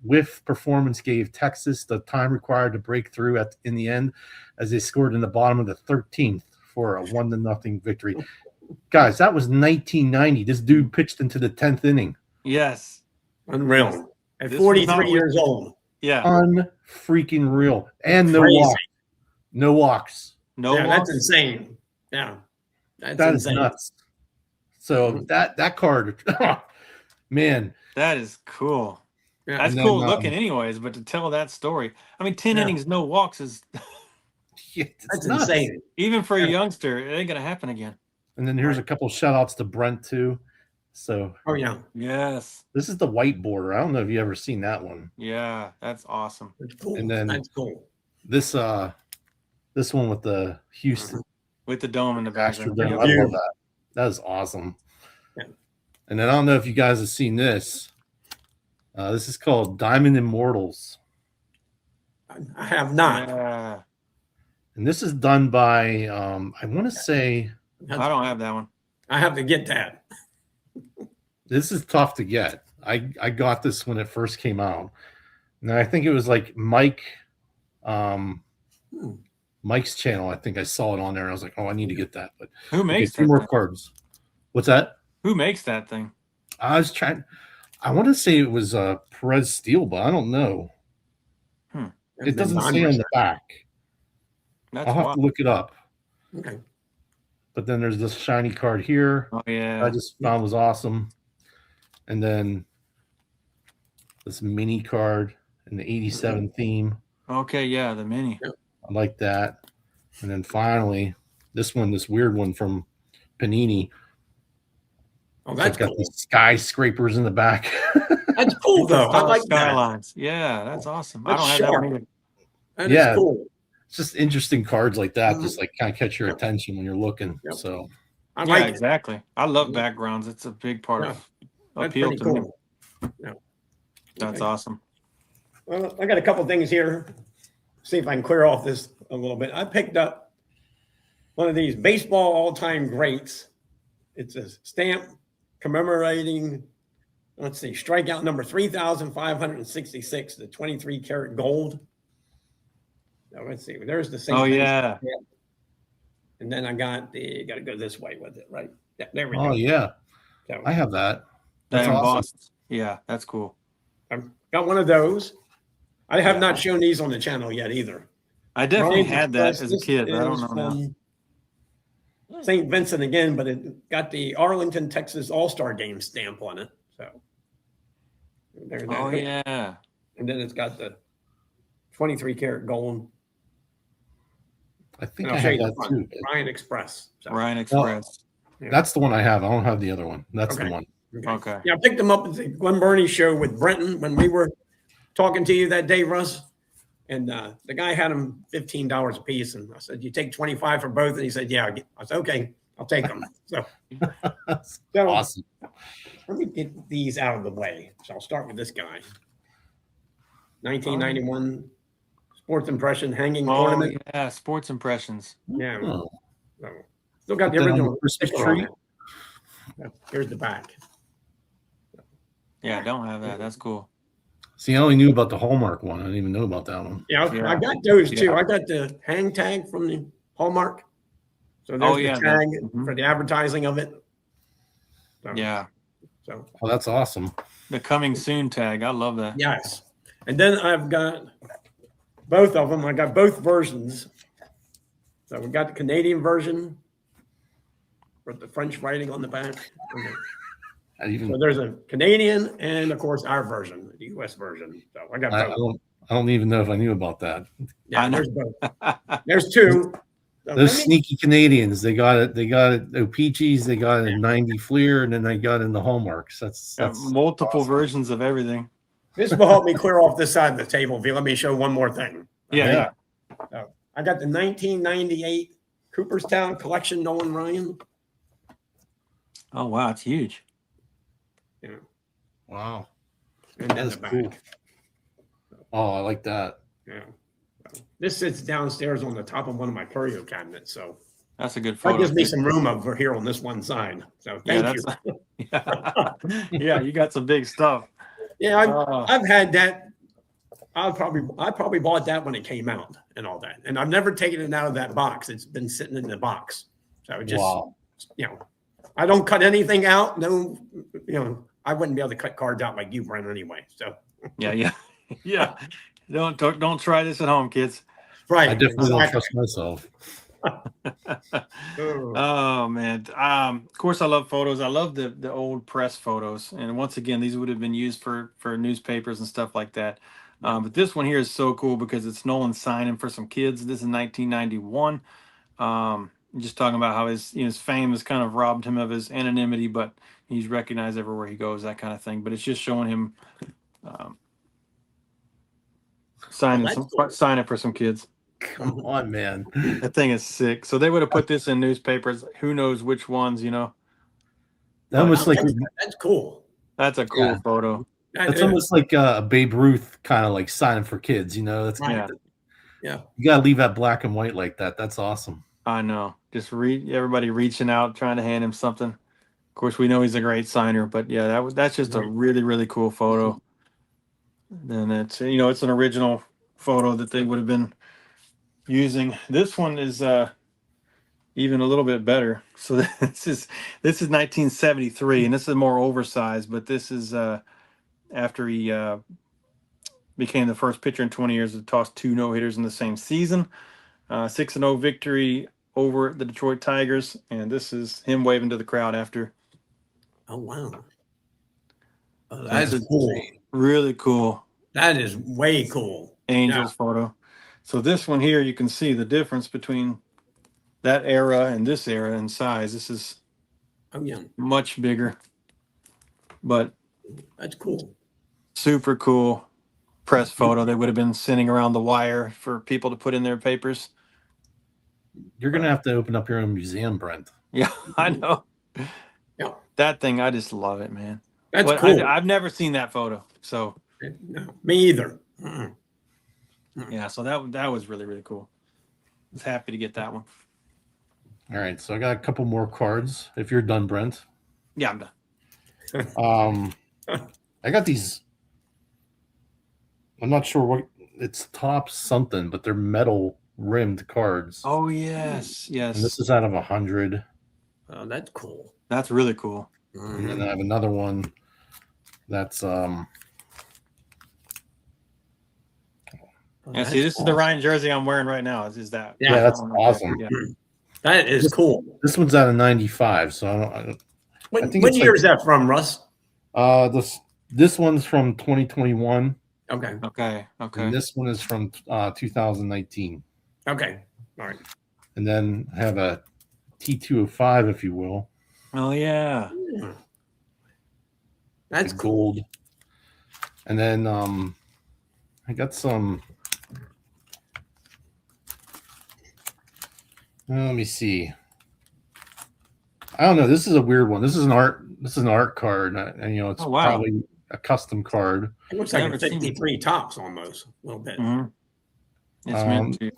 whiff performance gave Texas the time required to break through in the end, as they scored in the bottom of the 13th for a 1-0 victory. Guys, that was 1990. This dude pitched into the 10th inning. Yes. Unreal. At This was not 43 years old. Yeah. Unfreaking real. And no Crazy. walk. No walks. No. Yeah, walks? that's insane. Yeah. That's That is insane. nuts. So that card, man. That is cool. Yeah. That's And then, cool looking, anyways. But to tell that story, I mean, 10 Yeah. innings, no walks is It's That's nuts. insane. even for a Yeah. youngster. It ain't gonna happen again. And then here's a couple shout outs to Brent too. So Oh, yeah. Yes. this is the white border. I don't know if you ever seen that one. Yeah. That's awesome. That's cool. And then- That's cool. This one with the Houston With the dome in the background. Astrodome. I love that. That is awesome. Yeah. And then I don't know if you guys have seen this. This is called Diamond Immortals. I have not. Yeah. And this is done by I want to say I don't have that one. I have to get that. this is tough to get. I got this when it first came out. And I think it was like Mike's channel. I think I saw it on there and I was like, oh, I need to get that. But Who okay, makes 2 that more thing? cards. What's that? Who makes that thing? I was trying. I want to say it was Perez Steel, but I don't know. It doesn't say on the back. That's I'll have wild. to look it up. Okay. But then there's this shiny card here. Oh yeah. I just found was awesome. And then this mini card in the 87 theme. Okay, yeah, the mini. I like that. And then finally, this weird one from Panini. Oh, that's got cool. these skyscrapers in the back. That's cool, though. I like that. Skylines. Yeah, that's awesome. I That's don't have that sharp. one either. That Yeah. is cool. It's just interesting cards like that, just like kind of catch your attention when you're looking. Yep. So I Yeah, like it. exactly. I love Mhm. backgrounds. It's a big part Yeah. of That's appeal pretty to me. cool. Yeah. That's Okay. awesome. Well, I got a couple things here. See if I can clear off this a little bit. I picked up one of these baseball all-time greats. It's a stamp commemorating, let's see, strikeout number 3,566, the 23 karat gold. Now, let's see. There's the same. Oh thing. yeah. And then I got got to go this way with it, right? Yeah, there we Oh go. yeah, So I have that. That That's awesome. embossed. Yeah, that's cool. I've got one of those. I have Yeah. not shown these on the channel yet either. I definitely Ryan's had that Express, as a this kid, but I don't is know now. from St. Vincent again, but it got the Arlington, Texas All-Star Game stamp on it. So there's that. Oh yeah. And then it's got the 23 karat gold. I think And I I'll show have you the that front. too. Ryan Express. So, Ryan Express. That's the one I have. I don't have the other one. That's Okay. the one. Okay. Yeah, I picked them up at the Glen Burnie show with Brenton when we were talking to you that day, Russ. And the guy had them $15 a piece. And I said, you take 25 for both? And he said, yeah. I said, okay, I'll take them. So, That's so awesome. let me get these out of the way. So I'll start with this guy. 1991 Sports Impression hanging Oh ornament. yeah, Sports Impressions. Yeah. Oh, So, still got the Put that on original the Christmas sticker on tree? it. Here's the back. Yeah, I don't have that. That's cool. See, I only knew about the Hallmark one. I didn't even know about that one. Yeah, Yeah. I got those too. Yeah. I got the hang tag from the Hallmark. So there's Oh, the yeah, tag mhm. for the advertising of it. So, Yeah. So Oh, that's awesome. The coming soon tag. I love that. yes. And then I've got both of them. I got both versions. So we got the Canadian version with the French writing on the back. I even So there's a Canadian and of course our version, the US version. So I got I both. don't even know if I knew about that. Yeah, I know. there's both. There's two. So Those let me- sneaky Canadians, they got it. They got it. O-Peaches, they got it in 90 Fleer, and then they got it in the Hallmarks. That's Multiple awesome. versions of everything. This will help me clear off this side of the table. If you let me show one more thing. Yeah. Yeah. I got the 1998 Cooperstown collection, Nolan Ryan. Oh wow, it's huge. Yeah. Wow. And then That's the back. cool. Oh, I like that. Yeah. This sits downstairs on the top of one of my curio cabinets. So That's a good that photo. gives me some room over here on this one side. So thank you. Yeah, yeah, you got some big stuff. Yeah, Oh. I've had that. I probably bought that when it came out and all that. And I've never taken it out of that box. It's been sitting in the box. So just, Wow. you know, I don't cut anything out. No, you know, I wouldn't be able to cut cards out like you, Brent, anyway. So Yeah. Don't try this at home, kids. right. I definitely don't exactly. trust myself. Oh man. Of course I love photos. I love the old press photos. And once again, these would have been used for newspapers and stuff like that. But this one here is so cool because it's Nolan signing for some kids. This is 1991. Just talking about how his fame has kind of robbed him of his anonymity, but he's recognized everywhere he goes, that kind of thing. But it's just showing him signing that's cool. signing for some kids. Come on, man. That thing is sick. So they would have put this in newspapers. Who knows which ones, That almost like That's cool. That's a cool Yeah. photo. that's almost like a Babe Ruth kind of like signing for kids. That's Right. Yeah. you gotta leave that black and white like that. That's awesome. I know. Just everybody reaching out, trying to hand him something. Of course, we know he's a great signer, but yeah, that's just a really, really cool photo. Then it's it's an original photo that they would have been using. This one is even a little bit better. So this is 1973, and this is more oversized, but this is after he became the first pitcher in 20 years to toss 2 no-hitters in the same season. 6-0 victory over the Detroit Tigers, and this is him waving to the crowd after. Oh, wow. Oh, That's that's cool. Really cool That is way cool. Angels photo. So this one here, you can see the difference between that era and this era in size. This is Oh, yeah. much bigger, but That's cool. super cool press photo. They would have been sending around the wire for people to put in their papers. You're gonna have to open up your own museum, Brent. Yeah, I know. Yeah. That thing, I just love it, man. That's But cool. I've never seen that photo. So No, me either. yeah, so that was really, really cool. I was happy to get that one. All right, so I got a couple more cards. If you're done, Brent. Yeah, I'm done. I got these. I'm not sure what it's top something, but they're metal rimmed cards. Oh yes, yes. And this is out of 100. Oh, that's cool. That's really cool. And then I have another one that's Yeah, see, this is the Ryan jersey I'm wearing right now. Is that? Yeah, that's awesome. Yeah. That is cool. This one's out of 95, so I think What it's year like- is that from, Russ? This one's from 2021, Okay. Okay. Okay. and this one is from 2019. Okay. All right. And then I have a T205, if you will. Oh yeah. That's the cool. gold. And then I got some. Let me see. I don't know. This is a weird one. This is an art card, and it's Oh, wow. probably a custom card. It looks like Never a seen it. 53 tops almost, a little bit. Mhm. It's meant to. I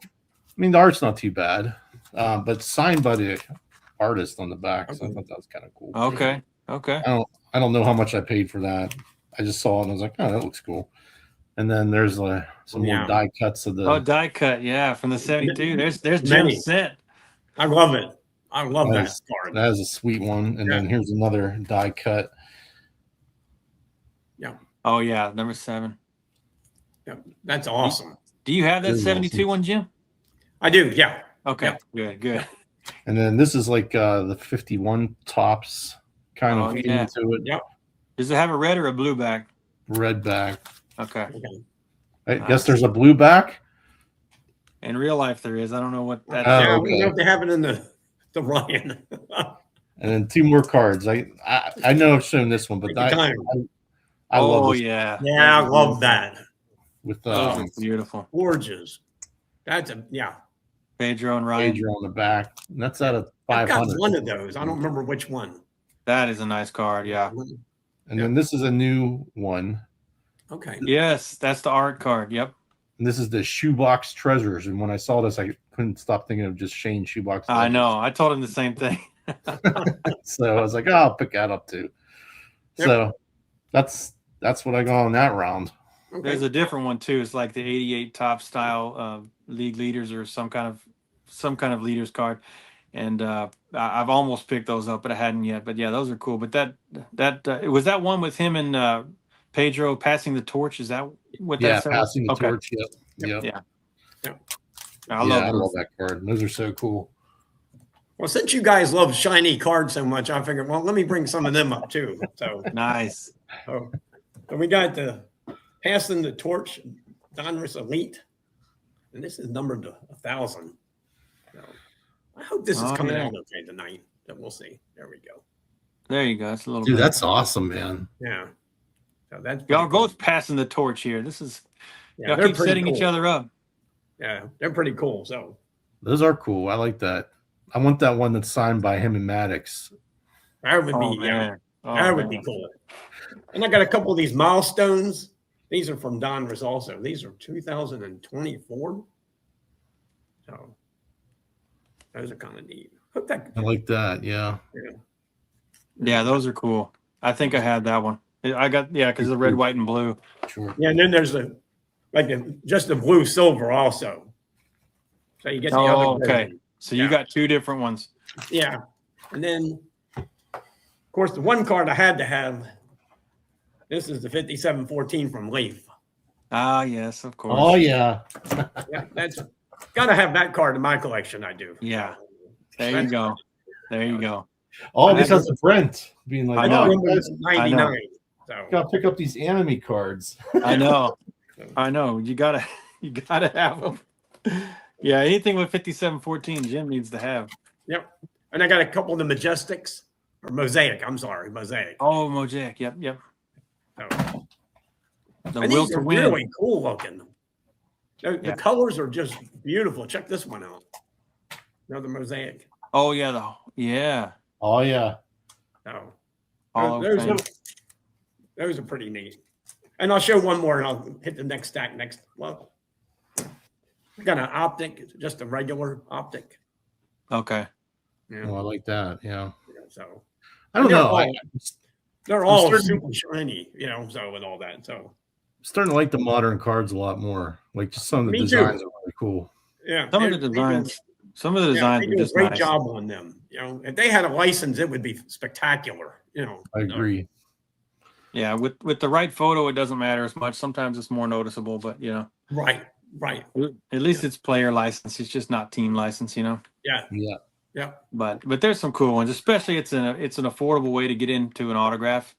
mean, the art's not too bad, but signed by the artist on the back. So I thought that was kind of cool. Okay. Okay. I don't know how much I paid for that. I just saw it and I was like, oh, that looks cool. And then there's some more die cuts of the. Oh, die cut. Yeah, from the 72. There's Many. Jim's set. I love it. I love that Nice. card. That is a sweet one. And then here's another die cut. Oh yeah, number 7. Yeah, that's awesome. Do you have that Very 72 awesome. one, Jim? I do. Yeah. Okay. Yeah. Good. And then this is like the 51 tops kind Oh, of yeah. into it. Yeah. Does it have a red or a blue back? Red back. Okay. Okay. I guess there's a blue back. In real life, there is. I don't know what that. Oh, Yeah, okay. we know if they have it in the Ryan. And then 2 more cards. I know I've shown this one, but Take your time. I love Oh this yeah. Yeah, I love that. with Those are beautiful. Gorgeous. That's Pedro and Ryan. Pedro on the back. And that's out of I've got 500. one of those. I don't remember which one. That is a nice card. Yeah. And then this is a new one. Okay. Yes, that's the art card. Yep. And this is the Shoebox Treasures. And when I saw this, I couldn't stop thinking of just Shane Shoebox. I Legends. know. I told him the same thing. So I was like, oh, I'll pick that up too. Yep. So that's what I got on that round. Okay. There's a different one too. It's like the 88 top style league leaders or some kind of leaders card. And I've almost picked those up, but I hadn't yet. But yeah, those are cool. But that was that one with him and Pedro passing the torch. Is that what Yeah, that's passing the Okay. torch. Yep. Yeah. I I love love those. that card. Those are so cool. Well, since you guys love shiny cards so much, I figured, well, let me bring some of them up too. So, Nice. so we got the passing the torch, Donruss Elite, and this is numbered to 1,000. So I hope this is Oh, coming yeah. out okay tonight. Then we'll see. There we go. There you go. That's a little Dude, bit. that's awesome, man. Yeah. So that's Y'all pretty cool. both passing the torch here. This is Yeah, y'all they're keep pretty setting each cool. other up. Yeah, they're pretty cool. So Those are cool. I like that. I want that one that's signed by him and Maddox. that would Oh be yeah, man. Oh, that would be man. cool. And I got a couple of these milestones. These are from Donruss also. These are 2024. So those are kind of neat. Hope that I like that. Yeah. Yeah, those are cool. I think I had that one. I got because the red, white, and blue. Sure. Yeah, and then there's just the blue silver also. So you get the Oh, other okay. version. So you Yeah. got 2 different ones. Yeah. And then of course the one card I had to have. This is the 5714 from Leaf. Ah, yes, of course. Oh yeah. Yeah, that's gotta have that card in my collection. I do. Yeah. There you go. There you go. Oh, I because of Brent being like, I know. oh, Number you guys 99. So gotta pick up these anime cards. I know. I know. You gotta have them. Yeah, anything with 5714, Jim needs to have. yep. And I got a couple of the Majestics or Mosaic. I'm sorry, Mosaic. Oh, Mojang. Yep. So, The and will these to are win. really cool looking. The Yeah. colors are just beautiful. Check this one out. Another Mosaic. Oh yeah, yeah. Oh yeah. So Hall of those, Fame. those are pretty neat. And I'll show one more and I'll hit the next stack next. Well, I got an optic, just a regular optic. Okay. Yeah. Oh, I like that. Yeah. So I don't They're know. all- I'm they're all starting- super shiny, so with all that. So starting to like the modern cards a lot more. Like just some of the Me too. designs are really cool. Yeah. Some of the they do- designs, some of the Yeah, designs they are do a just great nice. job on them. You know, if they had a license, it would be spectacular. You know, I agree. Yeah, with the right photo, it doesn't matter as much. Sometimes it's more noticeable, but Right, right. at least it's player license. It's just not team license, Yeah, Yeah. yeah, But there's some cool ones, especially it's an affordable way to get into an autograph.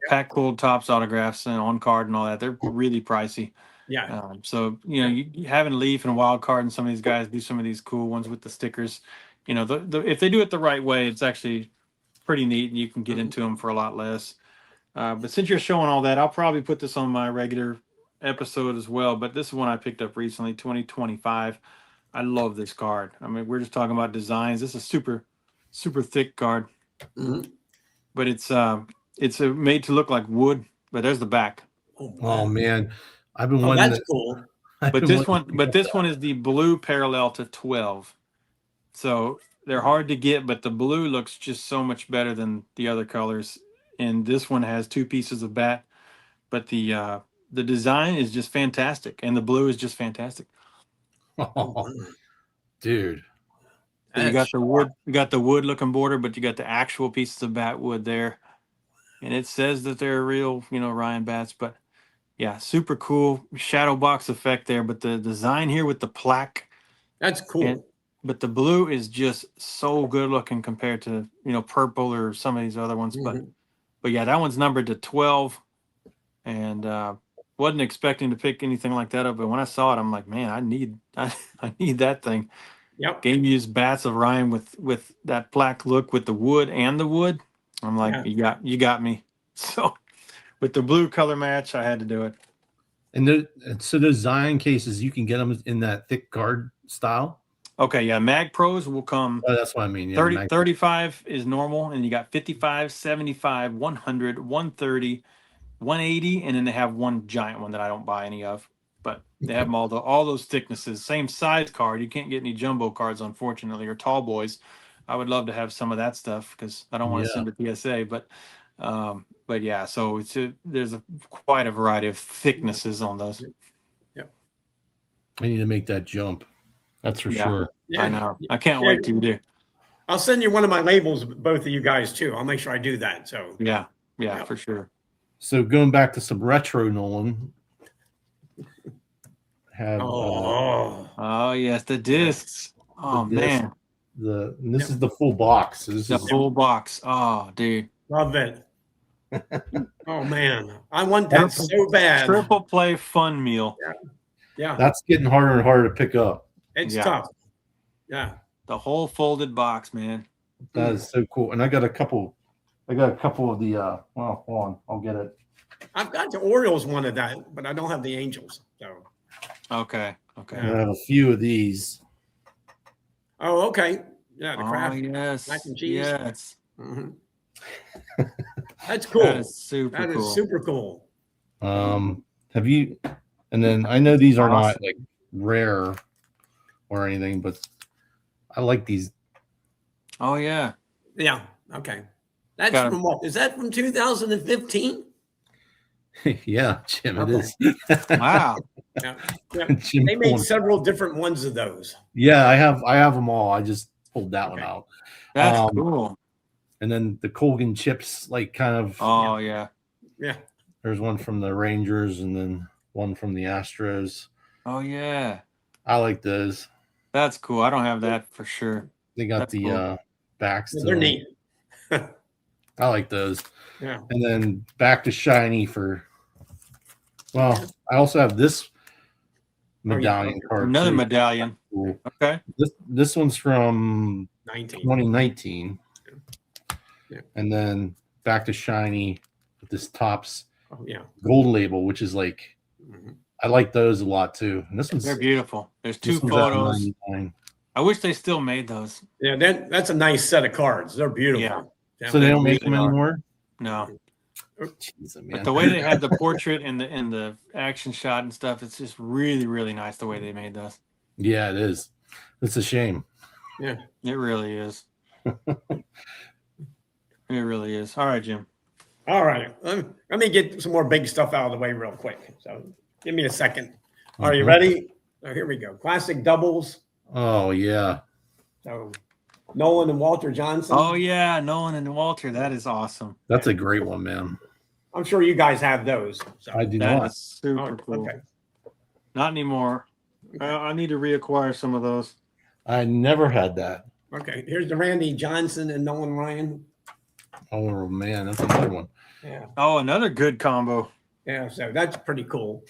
Pack Cold Tops autographs and on card and all that. They're really pricey. yeah. So you having Leaf and Wild Card and some of these guys do some of these cool ones with the stickers. If they do it the right way, it's actually pretty neat, and you can get into them for a lot less. But since you're showing all that, I'll probably put this on my regular episode as well. But this is one I picked up recently, 2025. I love this card. I mean, we're just talking about designs. This is super, super thick card, Mhm. but it's made to look like wood. But there's the back. Oh man, I've been Oh, wanting that's to. cool. I've But been this wanting one, is the blue parallel to 12. So they're hard to get, but the blue looks just so much better than the other colors. And this one has two pieces of bat, but the design is just fantastic, and the blue is just fantastic. Oh, dude. So you got the wood, looking border, but you got the actual pieces of bat wood there, and it says that they're real, Ryan bats. But yeah, super cool shadow box effect there. But the design here with the plaque, That's cool. and but the blue is just so good looking compared to purple or some of these other ones. Mhm. But yeah, that one's numbered to 12, and wasn't expecting to pick anything like that up. But when I saw it, I'm like, man, I need that thing. Yep. Game used bats of Ryan with that black look with the wood and the wood. I'm like, Yeah. you got me. So with the blue color match, I had to do it. And so those Zion cases, you can get them in that thick card style. Okay, yeah, Mag Pros will come. Oh, that's what I mean. Yeah, 30, 35 is normal, and you got 55, 75, 100, 130, 180, and then they have one giant one that I don't buy any of. But they have them all those thicknesses, same size card. You can't get any jumbo cards, unfortunately, or tall boys. I would love to have some of that stuff because I don't want to send a PSA. But yeah, so there's quite a variety of thicknesses on those. Yep. I need to make that jump. That's for sure. Yeah. I know. I can't wait to do. I'll send you one of my labels, both of you guys too. I'll make sure I do that. So Yeah, Yep. for sure. So going back to some retro Nolan, have Oh yes, the discs. Oh the disc, man, this is the full box. So this the is full box. Oh dude, love it. Oh man, I want that so bad. triple play fun meal. Yeah, that's getting harder and harder to pick up. it's Yeah. tough. Yeah. The whole folded box, man. That is so cool. And I got a couple of the well, hold on, I'll get it. I've got the Orioles one of that, but I don't have the Angels. So. Okay. I have a few of these. Oh, okay. Yeah, the Kraft yes. mac and cheese. Yes. Mhm. That's cool. That is super That cool. is super cool. Have you? And then I know these are not like rare or anything, but I like these. Oh yeah. Yeah. Okay. That's Got 'em. from what? Is that from 2015? Yeah, Jim, it Okay. is. Wow. Yeah. Yeah. Jim They made pulled- several different ones of those. Yeah, I have them all. I just pulled that one out. That's cool. And then the Colgan chips, like kind of. Oh yeah. Yeah. There's one from the Rangers and then one from the Astros. Oh yeah. I like those. That's cool. I don't have that for sure. They got That's the cool. backs. They're neat. I like those. Yeah. And then back to shiny for. Well, I also have this medallion card. Another too. medallion. Cool. Okay. This one's from 19. 2019. Yeah. And then back to shiny with this Topps Oh, yeah. gold label, which is like Mhm. I like those a lot too. And this one's They're beautiful. There's this two one's at photos. 99. I wish they still made those. Yeah, that's a nice set of cards. They're beautiful. Yeah. So they don't make them really are. anymore. No. Jeez, man. But the way they had the portrait and the action shot and stuff, it's just really, really nice the way they made those. Yeah, it is. It's a shame. Yeah. It really is. It really is. All right, Jim. All right. Let me get some more big stuff out of the way real quick. So give me a second. Are you ready? So here we go. Classic doubles. Oh yeah, So Nolan and Walter Johnson. Oh yeah, Nolan and Walter. That is awesome. that's a great one, man. I'm sure you guys have those. So. I do That not. is super cool. Okay. Not anymore. I need to reacquire some of those. I never had that. Okay. Here's the Randy Johnson and Nolan Ryan. Oh man, that's another one. Yeah. Oh, another good combo. Yeah. So that's pretty cool.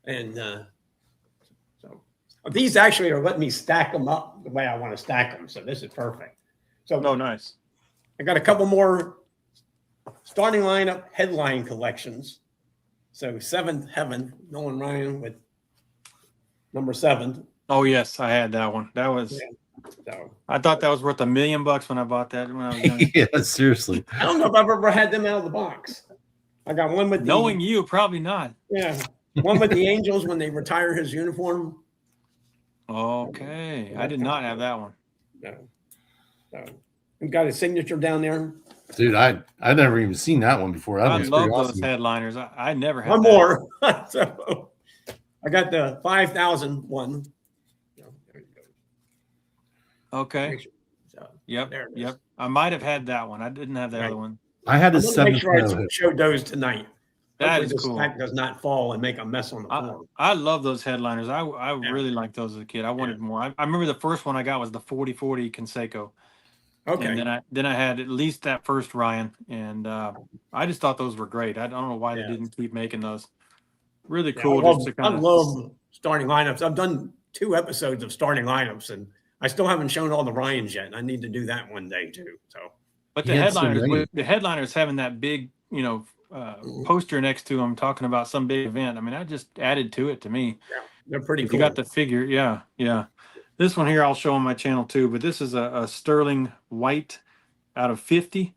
And so these actually are letting me stack them up the way I want to stack them. So this is perfect. So Oh, nice. I got a couple more starting lineup headline collections. So Seventh Heaven, Nolan Ryan with number 7. Oh yes, I had that one. That was. Yeah. So I thought that was worth $1 million when I bought that when I was young. Yeah, seriously. I don't know if I've ever had them out of the box. I got one with Knowing you, probably not. one with the Angels when they retire his uniform. Okay, I did not have that one. No. So we've got his signature down there. Dude, I'd never even seen that one before. That I was love pretty those awesome. headliners. I never had One that. more. So I got the 5,000 one. There you go. Okay. So Yep. there it is. Yep. I might have had that one. I didn't have the Right. other one. I had a I'm gonna make 7th sure I no-hit. showed those tonight. That Hopefully is this cool. stack does not fall and make a mess on the floor. I love those headliners. I Yeah. really liked those as a kid. I wanted more. I remember the first one I got was the 4040 Conseco. Okay. And then I had at least that first Ryan, and I just thought those were great. I don't know why they Yeah. didn't keep making those. Really Yeah, cool. Just to I kind of love starting lineups. I've done 2 episodes of starting lineups, and I still haven't shown all the Ryans yet. I need to do that one day too. So But He the had so headliners, many. the headliners having that big, poster next to them talking about some big event. I mean, that just added to it to me. they're pretty If cool. you got the figure, yeah. This one here I'll show on my channel too. But this is a sterling white out of 50.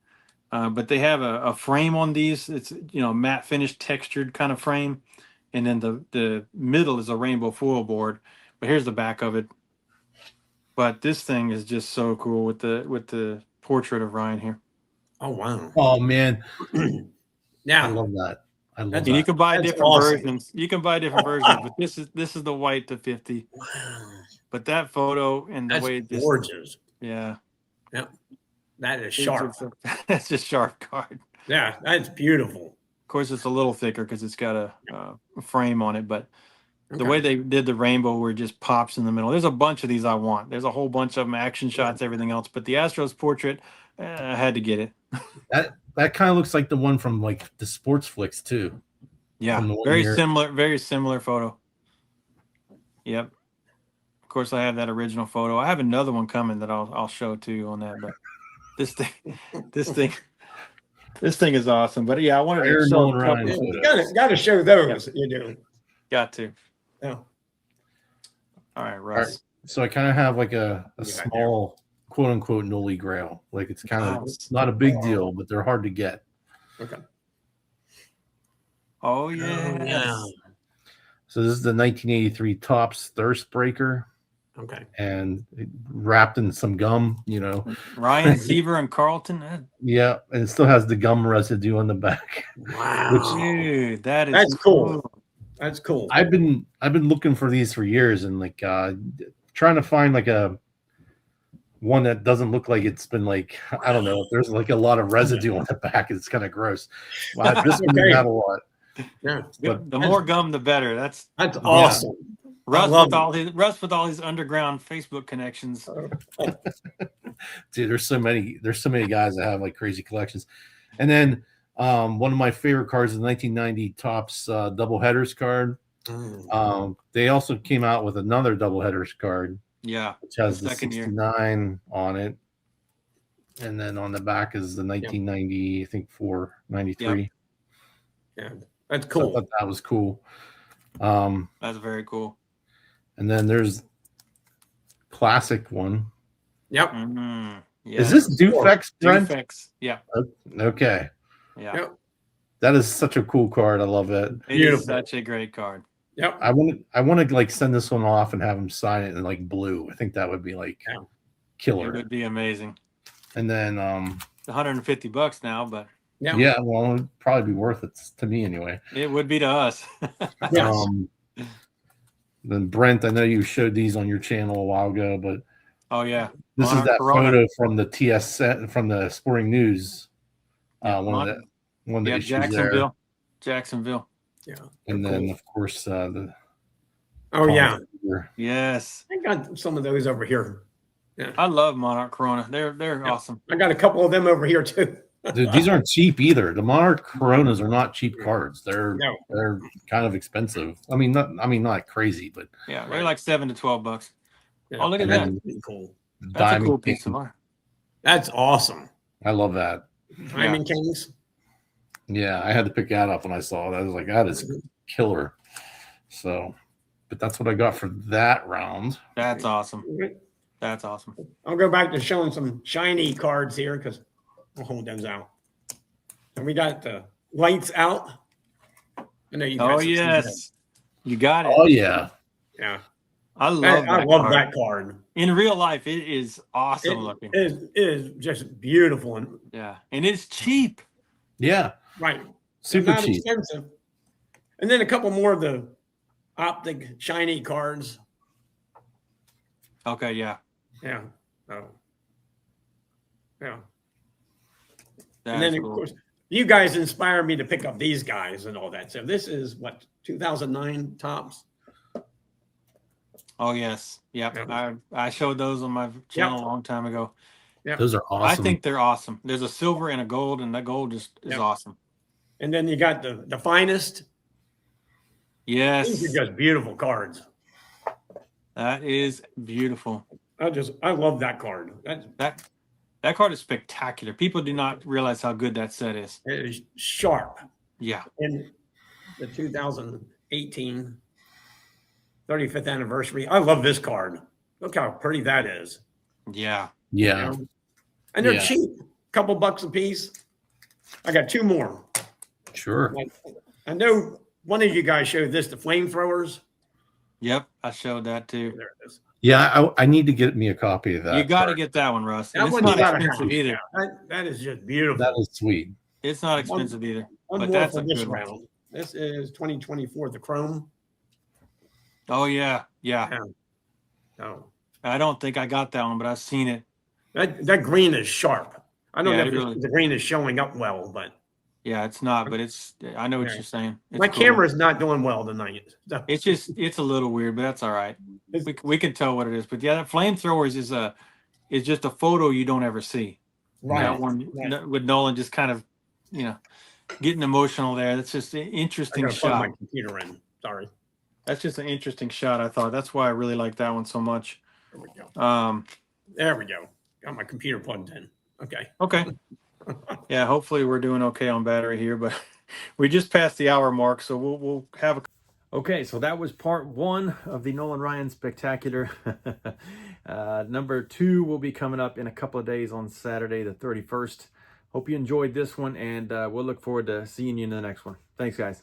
But they have a frame on these. It's matte finish textured kind of frame, and then the middle is a rainbow foil board. But here's the back of it. But this thing is just so cool with the portrait of Ryan here. Oh wow. Oh man, I Yeah. love that. I love That's- And you that. can buy That's different awesome. versions. You can buy different versions, but this is the white to 50. Wow. But that photo and the That's way this, gorgeous. yeah, That is it's sharp. that's a sharp card. Yeah, that's beautiful. Of course, it's a little thicker because it's got a frame on it. But the Okay. way they did the rainbow, where it just pops in the middle. There's a bunch of these I want. There's a whole bunch of them, action shots, everything else. But the Astros portrait, I had to get it. That kind of looks like the one from like the sports flicks too. Yeah, From the one very year. very similar photo. Yep. Of course, I have that original photo. I have another one coming that I'll show to you on that. But this thing is awesome. But yeah, I wanted Fire to show Nolan a couple. Ryan Yeah, photos. you gotta show those. You do. Got to. Yeah. All right, Russ. So I kind of have like a Yeah, small quote unquote Noli Grail. Like it's kind of Wow. not a big deal, but they're hard to get. Okay. Oh yeah. Yeah. So this is the 1983 Topps Thirst Breaker, Okay. and wrapped in some gum, Ryan Seaver and Carlton. Yeah, and it still has the gum residue on the back. Wow. Dude, that is That's cool. That's cool. I've been looking for these for years, and like trying to find like a one that doesn't look like it's been like, I don't know, if there's like a lot of residue on the back. It's kind of gross. Wow, this one Okay. had a lot. Yeah. But The more gum, the better. That's That's awesome. Russ love with all his underground Facebook connections. dude, there's so many guys that have like crazy collections. And then one of my favorite cards is the 1990 Topps double headers card. They also came out with another double headers card, Yeah. which has The the second year. 69 on it, and then on the back is the 1990, I think 493. Yeah. That's So I cool. thought that was cool. That's very cool. And then there's classic one. Yep. Mhm. Yeah. Is this Dufex, Brent? Dufex? Yeah. Okay, Yeah. Yep. that is such a cool card. I love it. It Beautiful. is such a great card. Yep. I want to like send this one off and have him sign it in like blue. I think that would be like Yeah. It killer. would be amazing. And then It's $150 now, but Yeah. yeah, well, it'd probably be worth it to me anyway. it would be to us. Yes. Then Brent, I know you showed these on your channel a while ago, but Oh yeah. this is Monarch that Corona. photo from the TS set from the Sporting News. Yeah, One of the yeah, issues there. Jacksonville. Yeah. And they're then cool. of course the Oh yeah, Yes. I got some of those over here. Yeah. I love Monarch Corona. They're awesome. I got a couple of them over here too. Dude, these aren't cheap either. The Monarch Coronas are not cheap cards. They're kind of expensive. I mean, not crazy, but Yeah, they're like $7 to $12. Yeah. Oh, look at And that. Pretty cool. That's Diamond a cool King. piece of art. That's awesome. I love that. Diamond Kings. Yeah, I had to pick that up when I saw it. I was like, that is killer. So, but that's what I got for that round. That's awesome. That's awesome. I'll go back to showing some shiny cards here because we'll hold those out. And we got the lights out. I know you guys Oh have seen yes, you got it. Oh yeah. that. Yeah. I love I that love card. that card. In real life, it is awesome looking. It is just beautiful and Yeah, and it's cheap. Yeah. right. Super Not cheap. expensive. And then a couple more of the optic shiny cards. Okay, yeah. Yeah. Oh. Yeah. That's And then, cool. of course, you guys inspired me to pick up these guys and all that. So this is what, 2009 tops? Oh yes, yep. Yeah. I showed those on my channel a long time ago. Yeah. Those are awesome. I think they're awesome. There's a silver and a gold, and that gold is awesome. And then you got the finest. Yes, These are just beautiful cards. that is beautiful. I love that card. That card is spectacular. People do not realize how good that set is. It is sharp. Yeah. In the 2018 35th anniversary. I love this card. Look how pretty that is. Yeah. Yeah. You know? And they're Yeah. cheap. Couple bucks a piece. I got two more. Sure. Like, I know one of you guys showed this, the flamethrowers. Yep, I showed that too. There it is. Yeah, I need to get me a copy of that. You got to card. get that one, Russ. And That it's one's not gotta expensive have. either. That is just beautiful. That is sweet. It's not expensive either. One But more that's for a this good one. round. This is 2024, the Chrome. Oh yeah, yeah. Oh, I don't think I got that one, but I've seen it. that green is sharp. I don't Yeah, know it if really- the green is showing up well, but Yeah, it's not, but it's. I know what Yeah. you're saying. It's my cool. camera's not doing well tonight. So, It's a little weird, but that's all right. We can tell what it is. But yeah, that flamethrowers is just a photo you don't ever see. That one right. with Nolan just kind of, getting emotional there. That's just an I interesting gotta plug shot. my computer in. Sorry. That's just an interesting shot. I thought that's why I really like that one so much. There we go. There we go. Got my computer plugged in. Okay. Okay. Yeah, hopefully we're doing okay on battery here, but we just passed the hour mark, so we'll have a. Okay, so that was part one of the Nolan Ryan Spectacular. Number 2 will be coming up in a couple of days on Saturday, the 31st. Hope you enjoyed this one, and we'll look forward to seeing you in the next one. Thanks, guys.